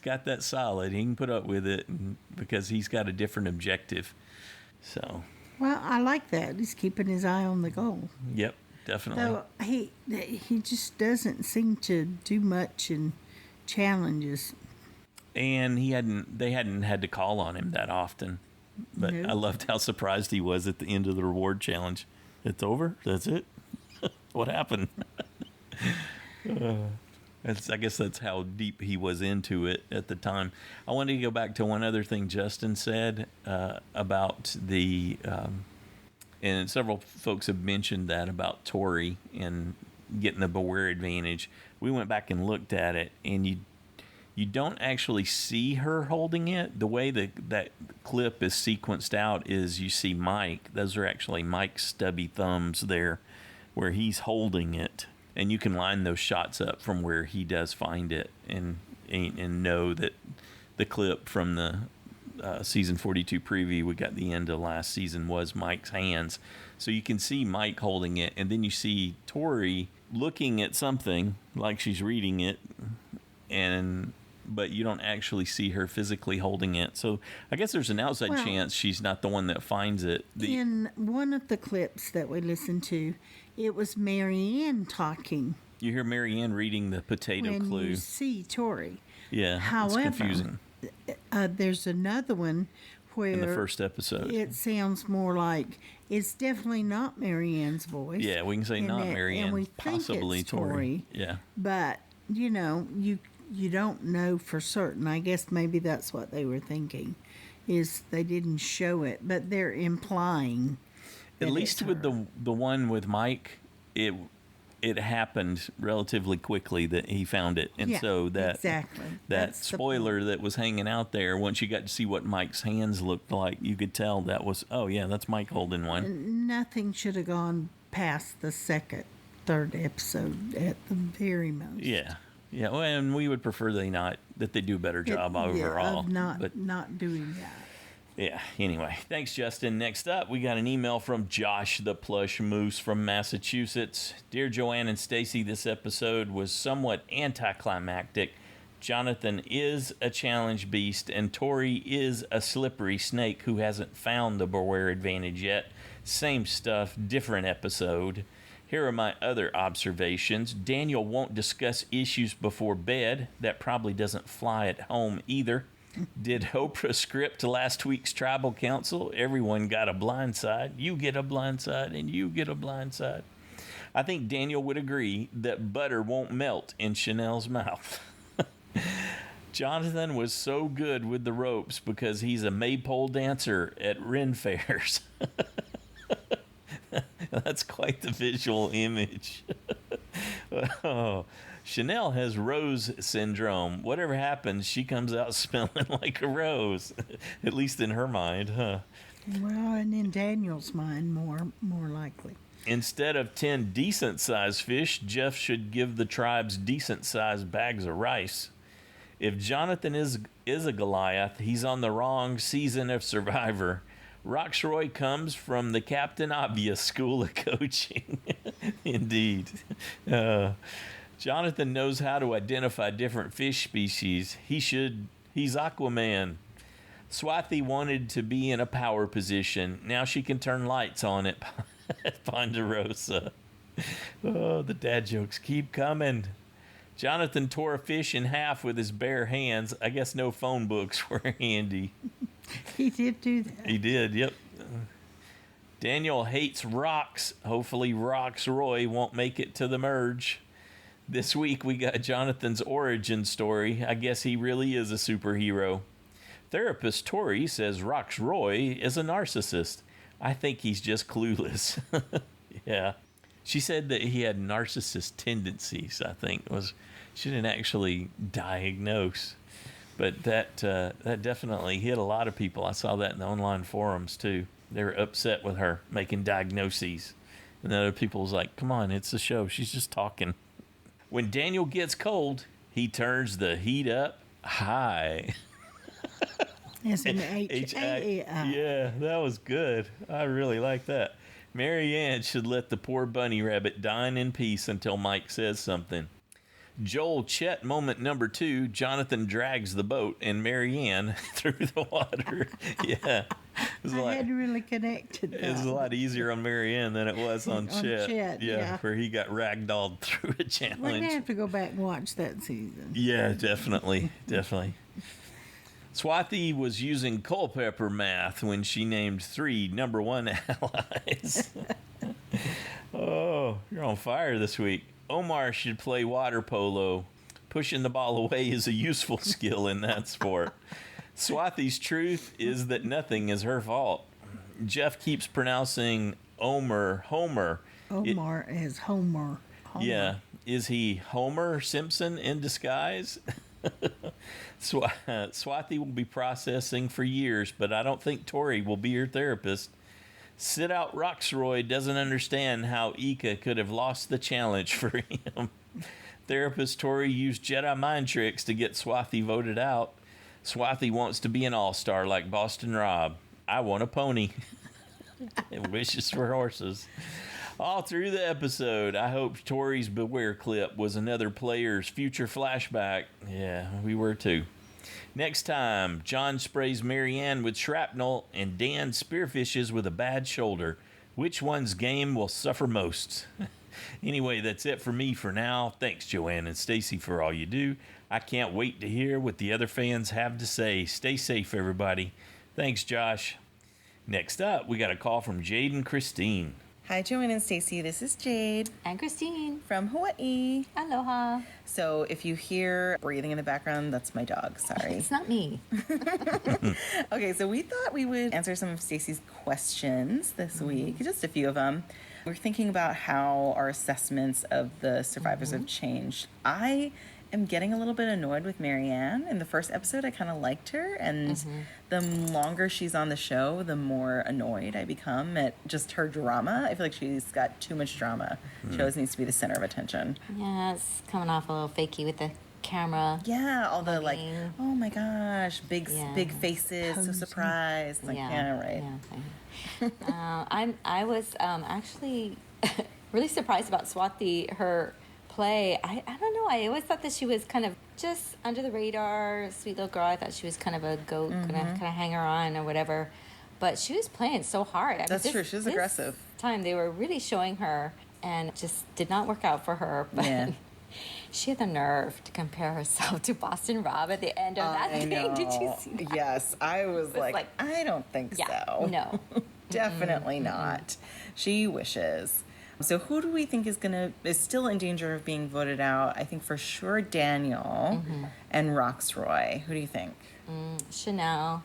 got that solid. He can put up with it because he's got a different objective. So. Well, I like that. He's keeping his eye on the goal. Yep, definitely. Though he just doesn't seem to do much in challenges. And they hadn't had to call on him that often. But I loved how surprised he was at the end of the reward challenge. It's over? That's it? What happened? I guess that's how deep he was into it at the time. I wanted to go back to one other thing Justin said about the... and several folks have mentioned that about Tori and getting the beware advantage. We went back and looked at it, and you don't actually see her holding it. The way that clip is sequenced out is you see Mike. Those are actually Mike's stubby thumbs there where he's holding it. And you can line those shots up from where he does find it and know that the clip from the season 42 preview we got the end of last season was Mike's hands. So you can see Mike holding it, and then you see Tori looking at something like she's reading it, but you don't actually see her physically holding it. So I guess there's an outside chance she's not the one that finds it. In one of the clips that we listened to, it was Marianne talking. You hear Marianne reading the potato clue. When you see Tori. Yeah, however, it's confusing. There's another one where... In the first episode. It sounds more like it's definitely not Marianne's voice. Yeah, we can say not Marianne, and we possibly think it's Tori. Yeah. But, you don't know for certain. I guess maybe that's what they were thinking, is they didn't show it, but they're implying. At least with the one with Mike, it happened relatively quickly that he found it, and so that that's spoiler that was hanging out there. Once you got to see what Mike's hands looked like, you could tell that was that's Mike holding one. Nothing should have gone past the third episode at the very most. Yeah. Yeah, well, and we would prefer that they do a better job overall. Of not doing that. Yeah, anyway. Thanks, Justin. Next up, we got an email from Josh the Plush Moose from Massachusetts. Dear Joanne and Stacy, this episode was somewhat anticlimactic. Jonathan is a challenge beast, and Tori is a slippery snake who hasn't found the Beware advantage yet. Same stuff, different episode. Here are my other observations. Daniel won't discuss issues before bed. That probably doesn't fly at home either. Did Oprah script last week's tribal council? Everyone got a blind side. You get a blind side, and you get a blind side. I think Daniel would agree that butter won't melt in Chanel's mouth. Jonathan was so good with the ropes because he's a maypole dancer at Ren fairs. That's quite the visual image. Oh, Chanel has rose syndrome. Whatever happens, she comes out smelling like a rose. At least in her mind, huh? Well, and in Daniel's mind, more likely. Instead of 10 decent-sized fish, Jeff should give the tribes decent-sized bags of rice. If Jonathan is a Goliath, he's on the wrong season of Survivor. Roxroy comes from the Captain Obvious School of Coaching. Indeed. Jonathan knows how to identify different fish species. He's Aquaman. Swathi wanted to be in a power position. Now she can turn lights on at Ponderosa. Oh, the dad jokes keep coming. Jonathan tore a fish in half with his bare hands. I guess no phone books were handy. He did do that. He did, yep. Daniel hates rocks. Hopefully Roxroy won't make it to the merge. This week we got Jonathan's origin story. I guess he really is a superhero. Therapist Tori says Roxroy is a narcissist. I think he's just clueless. Yeah. She said that he had narcissist tendencies, I think. She didn't actually diagnose. But that definitely hit a lot of people. I saw that in the online forums, too. They were upset with her making diagnoses. And other people was like, come on, it's a show. She's just talking. When Daniel gets cold, he turns the heat up high. It's an H-A-I. Yeah, that was good. I really like that. Mary Ann should let the poor bunny rabbit dine in peace until Mike says something. Joel Chet moment number 2, Jonathan drags the boat and Mary Ann through the water. Yeah. I hadn't really connected that. It was a lot easier on Mary Ann than it was on Chet. Yeah, where he got ragdolled through a challenge. We're going to have to go back and watch that season. Yeah, definitely. Swathi was using Culpepper math when she named 3 number 1 allies. Oh, you're on fire this week. Omar should play water polo. Pushing the ball away is a useful skill in that sport. Swathi's truth is that nothing is her fault. Jeff keeps pronouncing Homer. Omar is Homer. Yeah. Is he Homer Simpson in disguise? Swathi will be processing for years, but I don't think Tori will be her therapist. Sit Out Roxroy doesn't understand how Ika could have lost the challenge for him. Therapist Tori used Jedi mind tricks to get Swathi voted out. Swathi wants to be an all-star like Boston Rob. I want a pony. And wishes for horses. All through the episode, I hope Tori's Beware clip was another player's future flashback. Yeah, we were too. Next time, John sprays Marianne with shrapnel and Dan spearfishes with a bad shoulder. Which one's game will suffer most? Anyway, that's it for me for now. Thanks, Joanne and Stacy, for all you do. I can't wait to hear what the other fans have to say. Stay safe, everybody. Thanks, Josh. Next up, we got a call from Jade-n-Christine. Hi, Joanne and Stacy. This is Jade. And Christine. From Hawaii. Aloha. So if you hear breathing in the background, that's my dog. Sorry. It's not me. Okay, so we thought we would answer some of Stacy's questions this week, just a few of them. We're thinking about how our assessments of the survivors have changed. I am getting a little bit annoyed with Marianne. In the first episode, I kind of liked her, and the longer she's on the show, the more annoyed I become at just her drama. I feel like she's got too much drama. She always needs to be the center of attention. Yeah, it's coming off a little fakey with the camera. Yeah, all the like, oh my gosh, big faces, so surprised. Like, right. I was actually really surprised about Swati, her play. I don't know. I always thought that she was kind of just under the radar, sweet little girl. I thought she was kind of a goat, gonna kind of hang her on or whatever. But she was playing so hard. That's true. She was aggressive. Time they were really showing her, and it just did not work out for her. But she had the nerve to compare herself to Boston Rob at the end of that thing. Did you see that? Yes, I was like, I don't think so. No. Definitely not. She wishes. So who do we think is still in danger of being voted out? I think for sure Daniel and Roxroy. Who do you think? Chanel.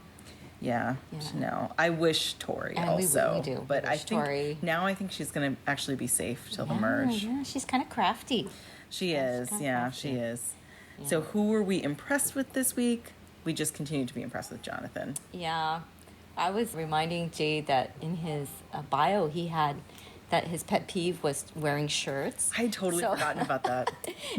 Yeah, Chanel. I wish Tori also. We do. But I think now I think she's going to actually be safe till the merge. Yeah, she's kind of crafty. She is. Yeah, she is. Yeah. So who were we impressed with this week? We just continue to be impressed with Jonathan. Yeah. I was reminding Jade that in his bio he had that his pet peeve was wearing shirts. I had totally forgotten about that.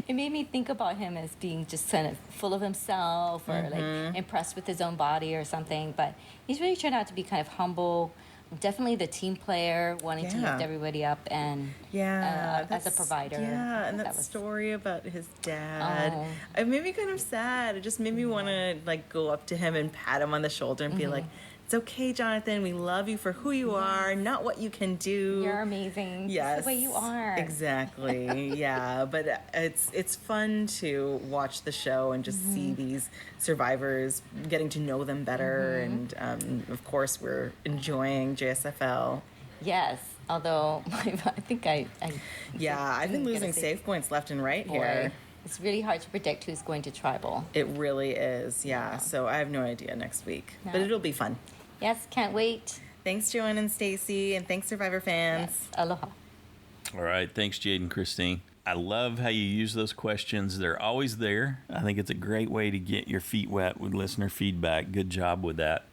It made me think about him as being just kind of full of himself or like impressed with his own body or something. But he's really turned out to be kind of humble, definitely the team player, wanting to lift everybody up and as a provider. Yeah, and that story about his dad. It made me kind of sad. It just made me want to like go up to him and pat him on the shoulder and be like, it's okay, Jonathan. We love you for who you are, not what you can do. You're amazing. Yes. Just the way you are. Exactly. Yeah. But it's fun to watch the show and just see these survivors, getting to know them better. And, of course, we're enjoying JSFL. Yes. Although, I think I've been losing save points left and right here. It's really hard to predict who's going to tribal. It really is, yeah. So I have no idea next week. No. But it'll be fun. Yes, can't wait. Thanks, Joanne and Stacy, and thanks, Survivor fans. Yes, aloha. All right, thanks, Jade-n-Christine. I love how you use those questions. They're always there. I think it's a great way to get your feet wet with listener feedback. Good job with that.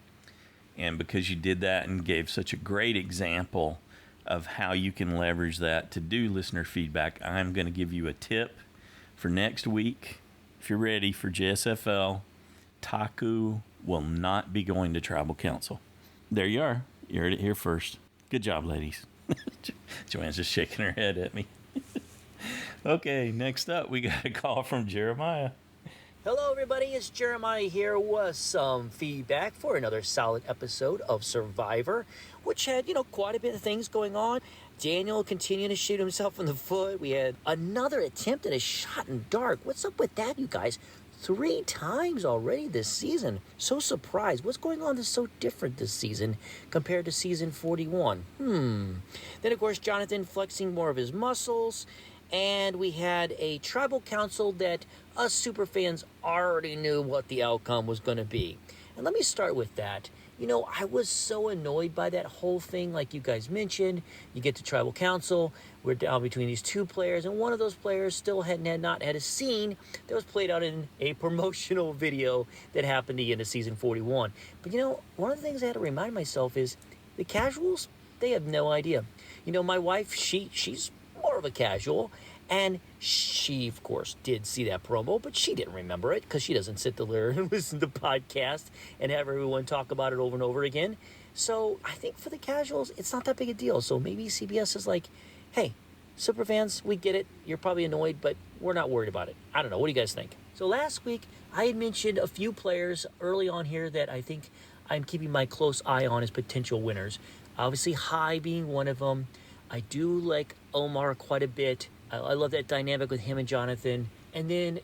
And because you did that and gave such a great example of how you can leverage that to do listener feedback, I'm going to give you a tip for next week. If you're ready for JSFL, Taku will not be going to tribal council. There you are. You heard it here first. Good job, ladies. Joanne's just shaking her head at me. Okay, next up, we got a call from Jeremiah. Hello, everybody. It's Jeremiah here with some feedback for another solid episode of Survivor, which had, quite a bit of things going on. Daniel continuing to shoot himself in the foot. We had another attempt at a shot in dark. What's up with that, you guys? 3 times already this season. So surprised. What's going on that's so different this season compared to season 41? Then, of course, Jonathan flexing more of his muscles. And we had a tribal council that us superfans already knew what the outcome was going to be. And let me start with that. I was so annoyed by that whole thing, like you guys mentioned. You get to tribal council, we're down between these 2 players, and one of those players still had not had a scene that was played out in a promotional video that happened at the end of season 41. But one of the things I had to remind myself is the casuals, they have no idea. My wife, she's more of a casual, and she, of course, did see that promo, but she didn't remember it because she doesn't sit there and listen to the podcast and have everyone talk about it over and over again. So I think for the casuals, it's not that big a deal. So maybe CBS is like, hey, superfans, we get it. You're probably annoyed, but we're not worried about it. I don't know. What do you guys think? So last week, I had mentioned a few players early on here that I think I'm keeping my close eye on as potential winners. Obviously, High being one of them. I do like Omar quite a bit. I love that dynamic with him and Jonathan. And then,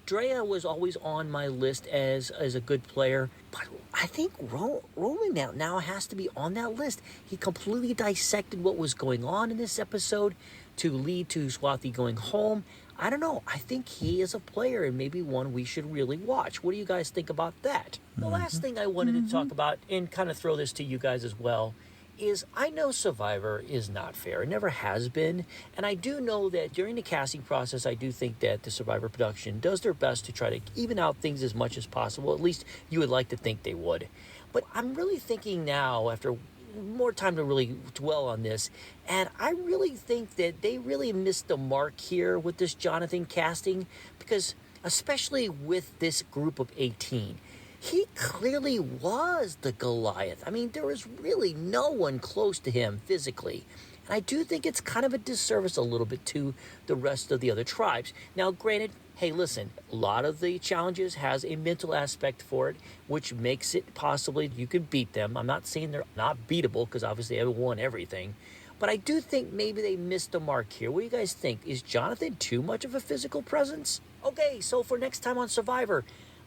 Drea was always on my list as a good player. But I think Roman now has to be on that list. He completely dissected what was going on in this episode to lead to Swati going home. I don't know. I think he is a player and maybe one we should really watch. What do you guys think about that? The last thing I wanted to talk about and kind of throw this to you guys as well is I know Survivor is not fair. It never has been. And I do know that during the casting process, I do think that the Survivor production does their best to try to even out things as much as possible. At least you would like to think they would. But I'm really thinking now, after more time to really dwell on this, and I really think that they really missed the mark here with this Jonathan casting, because especially with this group of 18, he clearly was the Goliath. I mean, there was really no one close to him physically. And I do think it's kind of a disservice a little bit to the rest of the other tribes. Now, granted, hey, listen, a lot of the challenges has a mental aspect for it, which makes it possibly you could beat them. I'm not saying they're not beatable, because obviously they haven't won everything. But I do think maybe they missed the mark here. What do you guys think? Is Jonathan too much of a physical presence? Okay, so for next time on Survivor,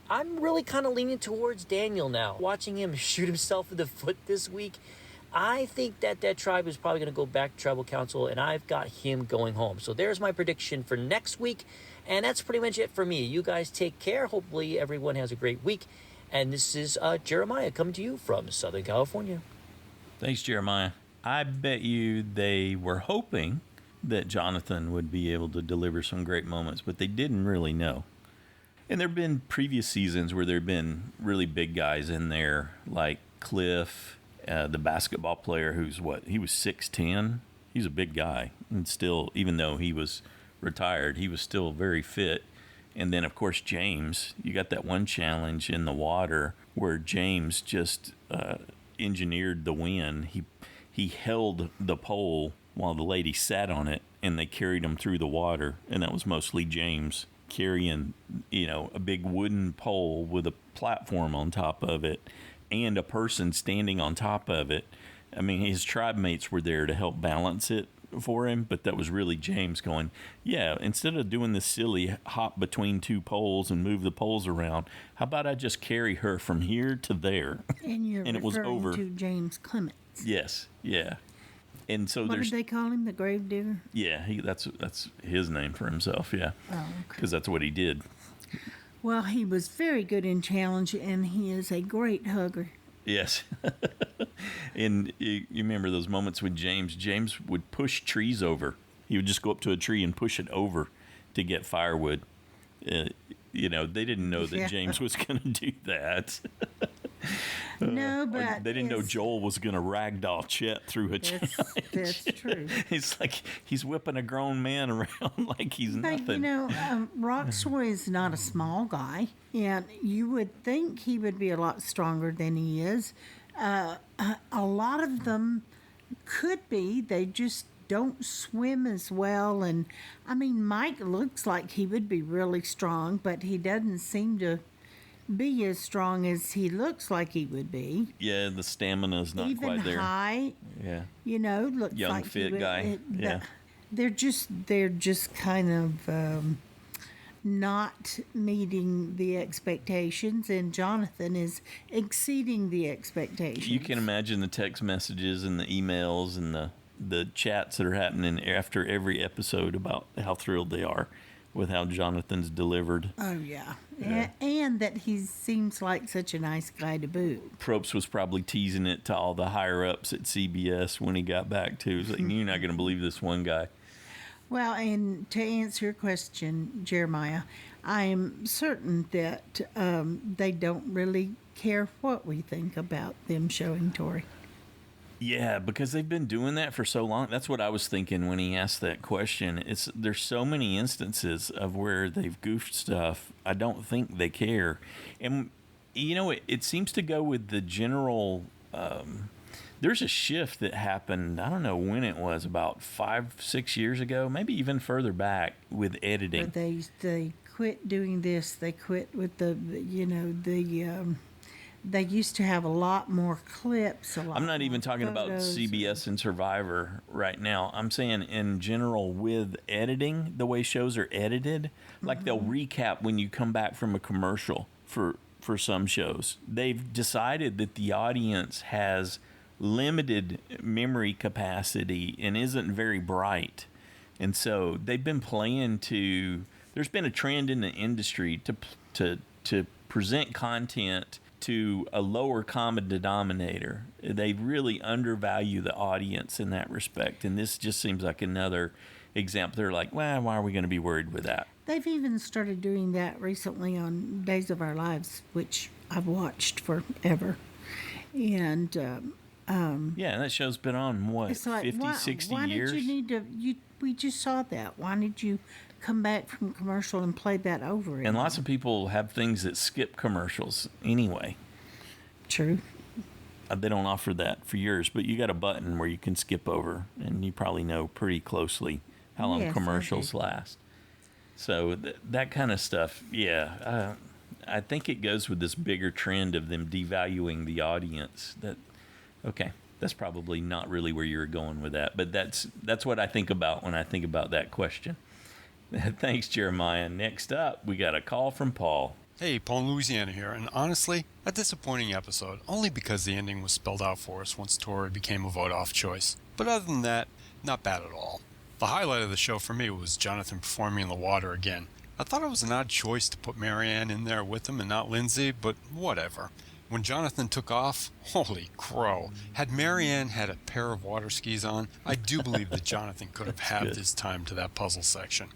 I'm really kind of leaning towards Daniel now. Watching him shoot himself in the foot this week, I think that tribe is probably going to go back to tribal council, and I've got him going home. So there's my prediction for next week, and that's pretty much it for me. You guys take care. Hopefully everyone has a great week. And this is Jeremiah coming to you from Southern California. Thanks, Jeremiah. I bet you they were hoping that Jonathan would be able to deliver some great moments, but they didn't really know. And there have been previous seasons where there have been really big guys in there, like Cliff, the basketball player he was 6'10". He's a big guy. And still, even though he was retired, he was still very fit. And then, of course, James. You got that one challenge in the water where James just engineered the win. He held the pole while the lady sat on it, and they carried him through the water. And that was mostly James carrying, a big wooden pole with a platform on top of it and a person standing on top of it. I mean, his tribe mates were there to help balance it for him, but that was really James going, yeah, instead of doing this silly hop between two poles and move the poles around, how about I just carry her from here to there? And it was over. To James Clements. Yes, yeah. And so what there's... did they call him? The grave digger? Yeah, that's his name for himself, yeah. Oh, okay. Because that's what he did. Well, he was very good in challenge, and he is a great hugger. Yes. And you remember those moments with James? James would push trees over. He would just go up to a tree and push it over to get firewood. They didn't know that James was going to do that. No, but they didn't know Joel was going to ragdoll Chet through a challenge. That's true. It's like he's whipping a grown man around like he's nothing. Roxroy is not a small guy, and you would think he would be a lot stronger than he is. A lot of them could be. They just don't swim as well. And, I mean, Mike looks like he would be really strong, but he doesn't seem to be as strong as he looks like he would be. Yeah, the stamina's not even quite there. Height, yeah. Looks young like fit guy. Yeah. They're just kind of not meeting the expectations, and Jonathan is exceeding the expectations. You can imagine the text messages and the emails and the chats that are happening after every episode about how thrilled they are with how Jonathan's delivered. Oh, yeah. And that he seems like such a nice guy to boot. Probst was probably teasing it to all the higher-ups at CBS when he got back, too. He's like, you're not going to believe this one guy. Well, and to answer your question, Jeremiah, I am certain that they don't really care what we think about them showing Tori. Yeah, because they've been doing that for so long. That's what I was thinking when he asked that question. There's so many instances of where they've goofed stuff. I don't think they care. And, it seems to go with the general... there's a shift that happened, I don't know when it was, about 5-6 years ago, maybe even further back, with editing. But they quit doing this. They quit with they used to have a lot more clips. I'm not even talking about CBS and Survivor right now. I'm saying in general with editing, the way shows are edited, like they'll recap when you come back from a commercial for some shows. They've decided that the audience has limited memory capacity and isn't very bright. And so they've been playing to... There's been a trend in the industry to present content to a lower common denominator. They really undervalue the audience in that respect. And this just seems like another example. They're like, well, why are we going to be worried with that? They've even started doing that recently on Days of Our Lives, which I've watched forever. And yeah, and that show's been on, what, it's like, 50, 60 why years? did you need to, we just saw that. Why did you come back from commercial and play that over again? And lots of people have things that skip commercials anyway. True. They don't offer that for yours, but you got a button where you can skip over, and you probably know pretty closely how long Yes, commercials last. So that kind of stuff, yeah. I think it goes with this bigger trend of them devaluing the audience. That's probably not really where you're going with that, but that's what I think about when I think about that question. Thanks, Jeremiah. Next up, we got a call from Paul. Hey, Paul in Louisiana here, and honestly, a disappointing episode, only because the ending was spelled out for us once Tori became a vote-off choice. But other than that, not bad at all. The highlight of the show for me was Jonathan performing in the water again. I thought it was an odd choice to put Marianne in there with him and not Lindsay, but whatever. When Jonathan took off, holy crow. Had Marianne had a pair of water skis on, I do believe that Jonathan could have halved his time to that puzzle section.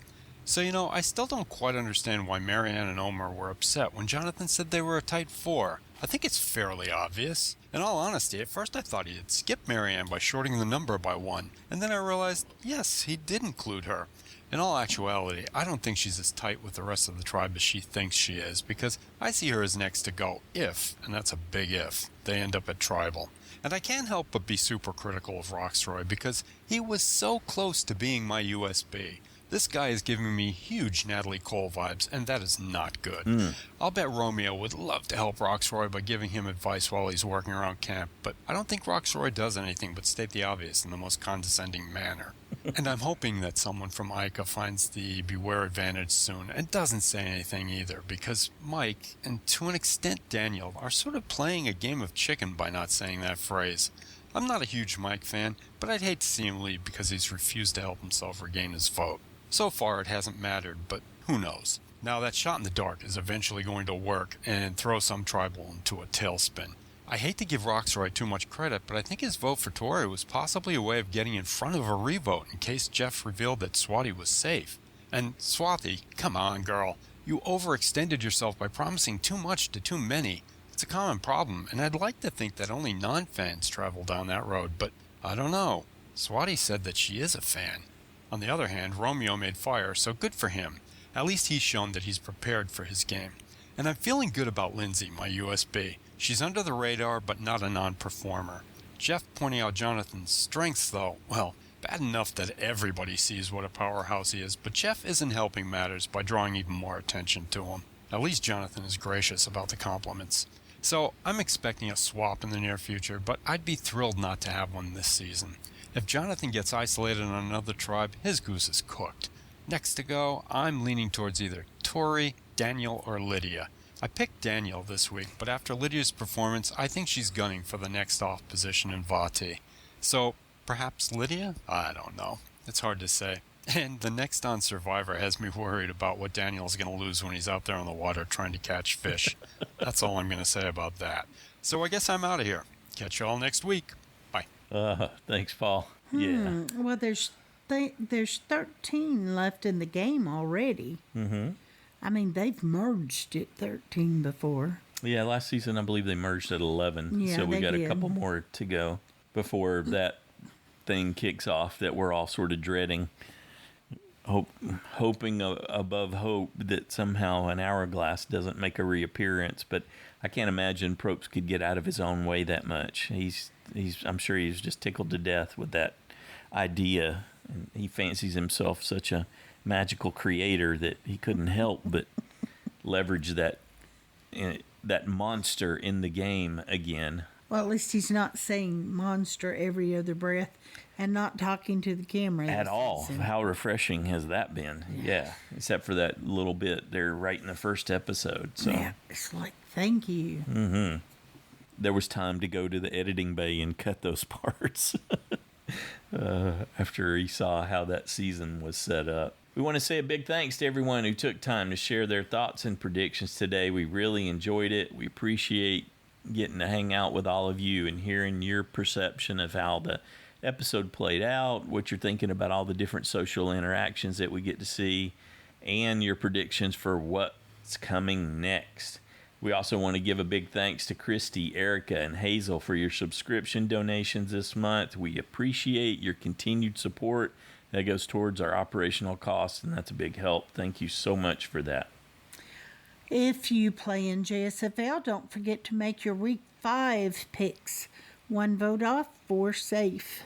So, I still don't quite understand why Marianne and Omar were upset when Jonathan said they were a tight 4. I think it's fairly obvious. In all honesty, at first I thought he had skipped Marianne by shorting the number by 1, and then I realized, yes, he did include her. In all actuality, I don't think she's as tight with the rest of the tribe as she thinks she is, because I see her as next to go if, and that's a big if, they end up at Tribal. And I can't help but be super critical of Roxroy, because he was so close to being my USB. This guy is giving me huge Natalie Cole vibes, and that is not good. I'll bet Romeo would love to help Roxroy by giving him advice while he's working around camp, but I don't think Roxroy does anything but state the obvious in the most condescending manner. And I'm hoping that someone from Ica finds the Beware advantage soon and doesn't say anything either, because Mike, and to an extent Daniel, are sort of playing a game of chicken by not saying that phrase. I'm not a huge Mike fan, but I'd hate to see him leave because he's refused to help himself regain his vote. So far it hasn't mattered, but who knows. Now that shot in the dark is eventually going to work and throw some tribal into a tailspin. I hate to give Roxroy too much credit, but I think his vote for Tori was possibly a way of getting in front of a revote in case Jeff revealed that Swati was safe. And Swati, come on girl, you overextended yourself by promising too much to too many. It's a common problem, and I'd like to think that only non-fans travel down that road, but I don't know. Swati said that she is a fan. On the other hand, Romeo made fire, so good for him. At least he's shown that he's prepared for his game. And I'm feeling good about Lindsay, my USB. She's under the radar, but not a non-performer. Jeff pointing out Jonathan's strengths, though, well, bad enough that everybody sees what a powerhouse he is, but Jeff isn't helping matters by drawing even more attention to him. At least Jonathan is gracious about the compliments. So I'm expecting a swap in the near future, but I'd be thrilled not to have one this season. If Jonathan gets isolated on another tribe, his goose is cooked. Next to go, I'm leaning towards either Tori, Daniel, or Lydia. I picked Daniel this week, but after Lydia's performance, I think she's gunning for the next off position in Vati. So, perhaps Lydia? I don't know. It's hard to say. And the next on Survivor has me worried about what Daniel's going to lose when he's out there on the water trying to catch fish. That's all I'm going to say about that. So I guess I'm out of here. Catch you all next week. Bye. Thanks, Paul. Yeah. Well, there's 13 left in the game already. Mm-hmm. I mean, they've merged at 13 before. Yeah, last season I believe they merged at 11. Yeah, so we got did. a couple more to go before that thing kicks off that we're all sort of dreading. Hoping above hope that somehow an hourglass doesn't make a reappearance, but I can't imagine Probst could get out of his own way that much. I'm sure he's just tickled to death with that idea, and he fancies himself such a magical creator that he couldn't help but leverage that monster in the game again. Well, at least he's not saying monster every other breath and not talking to the camera. At all. How refreshing has that been? Yeah. Except for that little bit there right in the first episode. So yeah, it's like, thank you. Mm-hmm. There was time to go to the editing bay and cut those parts after he saw how that season was set up. We want to say a big thanks to everyone who took time to share their thoughts and predictions today. We really enjoyed it. We appreciate getting to hang out with all of you and hearing your perception of how the episode played out, what you're thinking about all the different social interactions that we get to see, and your predictions for what's coming next. We also want to give a big thanks to Christy, Erica, and Hazel for your subscription donations this month. We appreciate your continued support. That goes towards our operational costs, and that's a big help. Thank you so much for that. If you play in JSFL, don't forget to make your Week 5 picks. 1 vote off, 4 safe.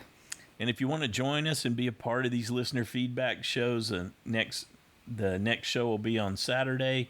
And if you want to join us and be a part of these listener feedback shows, the next show will be on Saturday.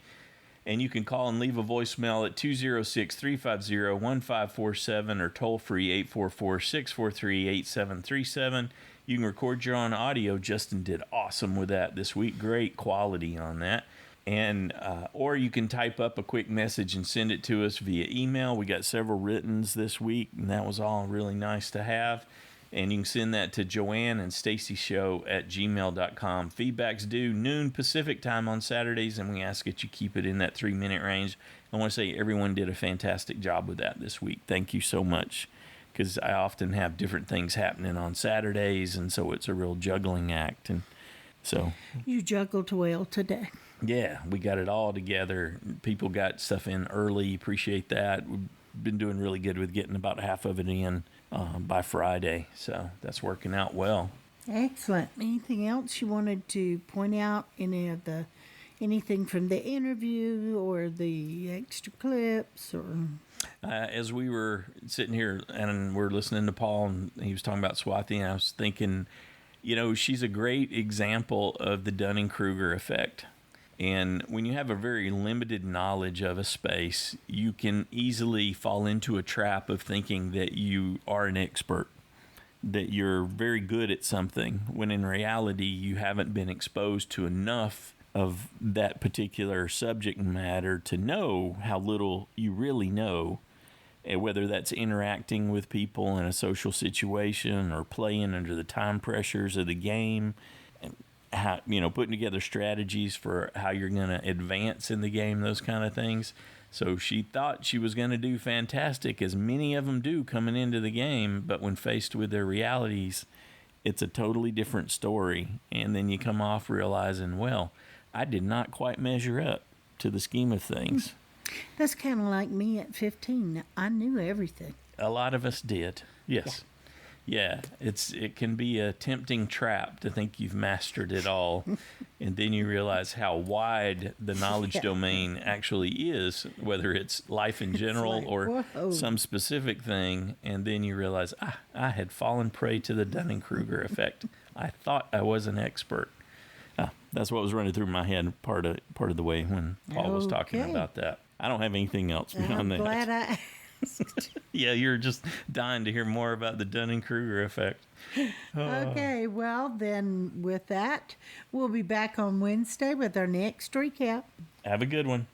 And you can call and leave a voicemail at 206-350-1547 or toll free 844-643-8737. You can record your own audio. Justin did awesome with that this week. Great quality on that. And or you can type up a quick message and send it to us via email. We got several writtens this week, and that was all really nice to have. And you can send that to Joanne and Stacy Show at gmail.com. Feedback's due noon Pacific time on Saturdays, and we ask that you keep it in that 3-minute range. I want to say everyone did a fantastic job with that this week. Thank you so much, because I often have different things happening on Saturdays, and so it's a real juggling act. And so you juggled well today. Yeah, we got it all together. People got stuff in early. Appreciate that. We've been doing really good with getting about half of it in by Friday, so that's working out well. Excellent. Anything else you wanted to point out? Anything from the interview or the extra clips? Or as we were sitting here and we're listening to Paul, and he was talking about Swati, and I was thinking, she's a great example of the Dunning-Kruger effect. And when you have a very limited knowledge of a space, you can easily fall into a trap of thinking that you are an expert, that you're very good at something, when in reality you haven't been exposed to enough of that particular subject matter to know how little you really know, and whether that's interacting with people in a social situation or playing under the time pressures of the game. How, putting together strategies for how you're going to advance in the game, those kind of things. So she thought she was going to do fantastic, as many of them do coming into the game, but when faced with their realities, it's a totally different story. And then you come off realizing, well, I did not quite measure up to the scheme of things. That's kind of like me at 15. I knew everything. A lot of us did, yes. Yeah, it can be a tempting trap to think you've mastered it all, and then you realize how wide the knowledge domain actually is, whether it's life in general or some specific thing, and then you realize, I had fallen prey to the Dunning-Kruger effect. I thought I was an expert. That's what was running through my head part of the way when Paul was talking about that. I don't have anything else beyond that. I'm glad I asked. Yeah, you're just dying to hear more about the Dunning-Kruger effect. Okay, well, then with that, we'll be back on Wednesday with our next recap. Have a good one.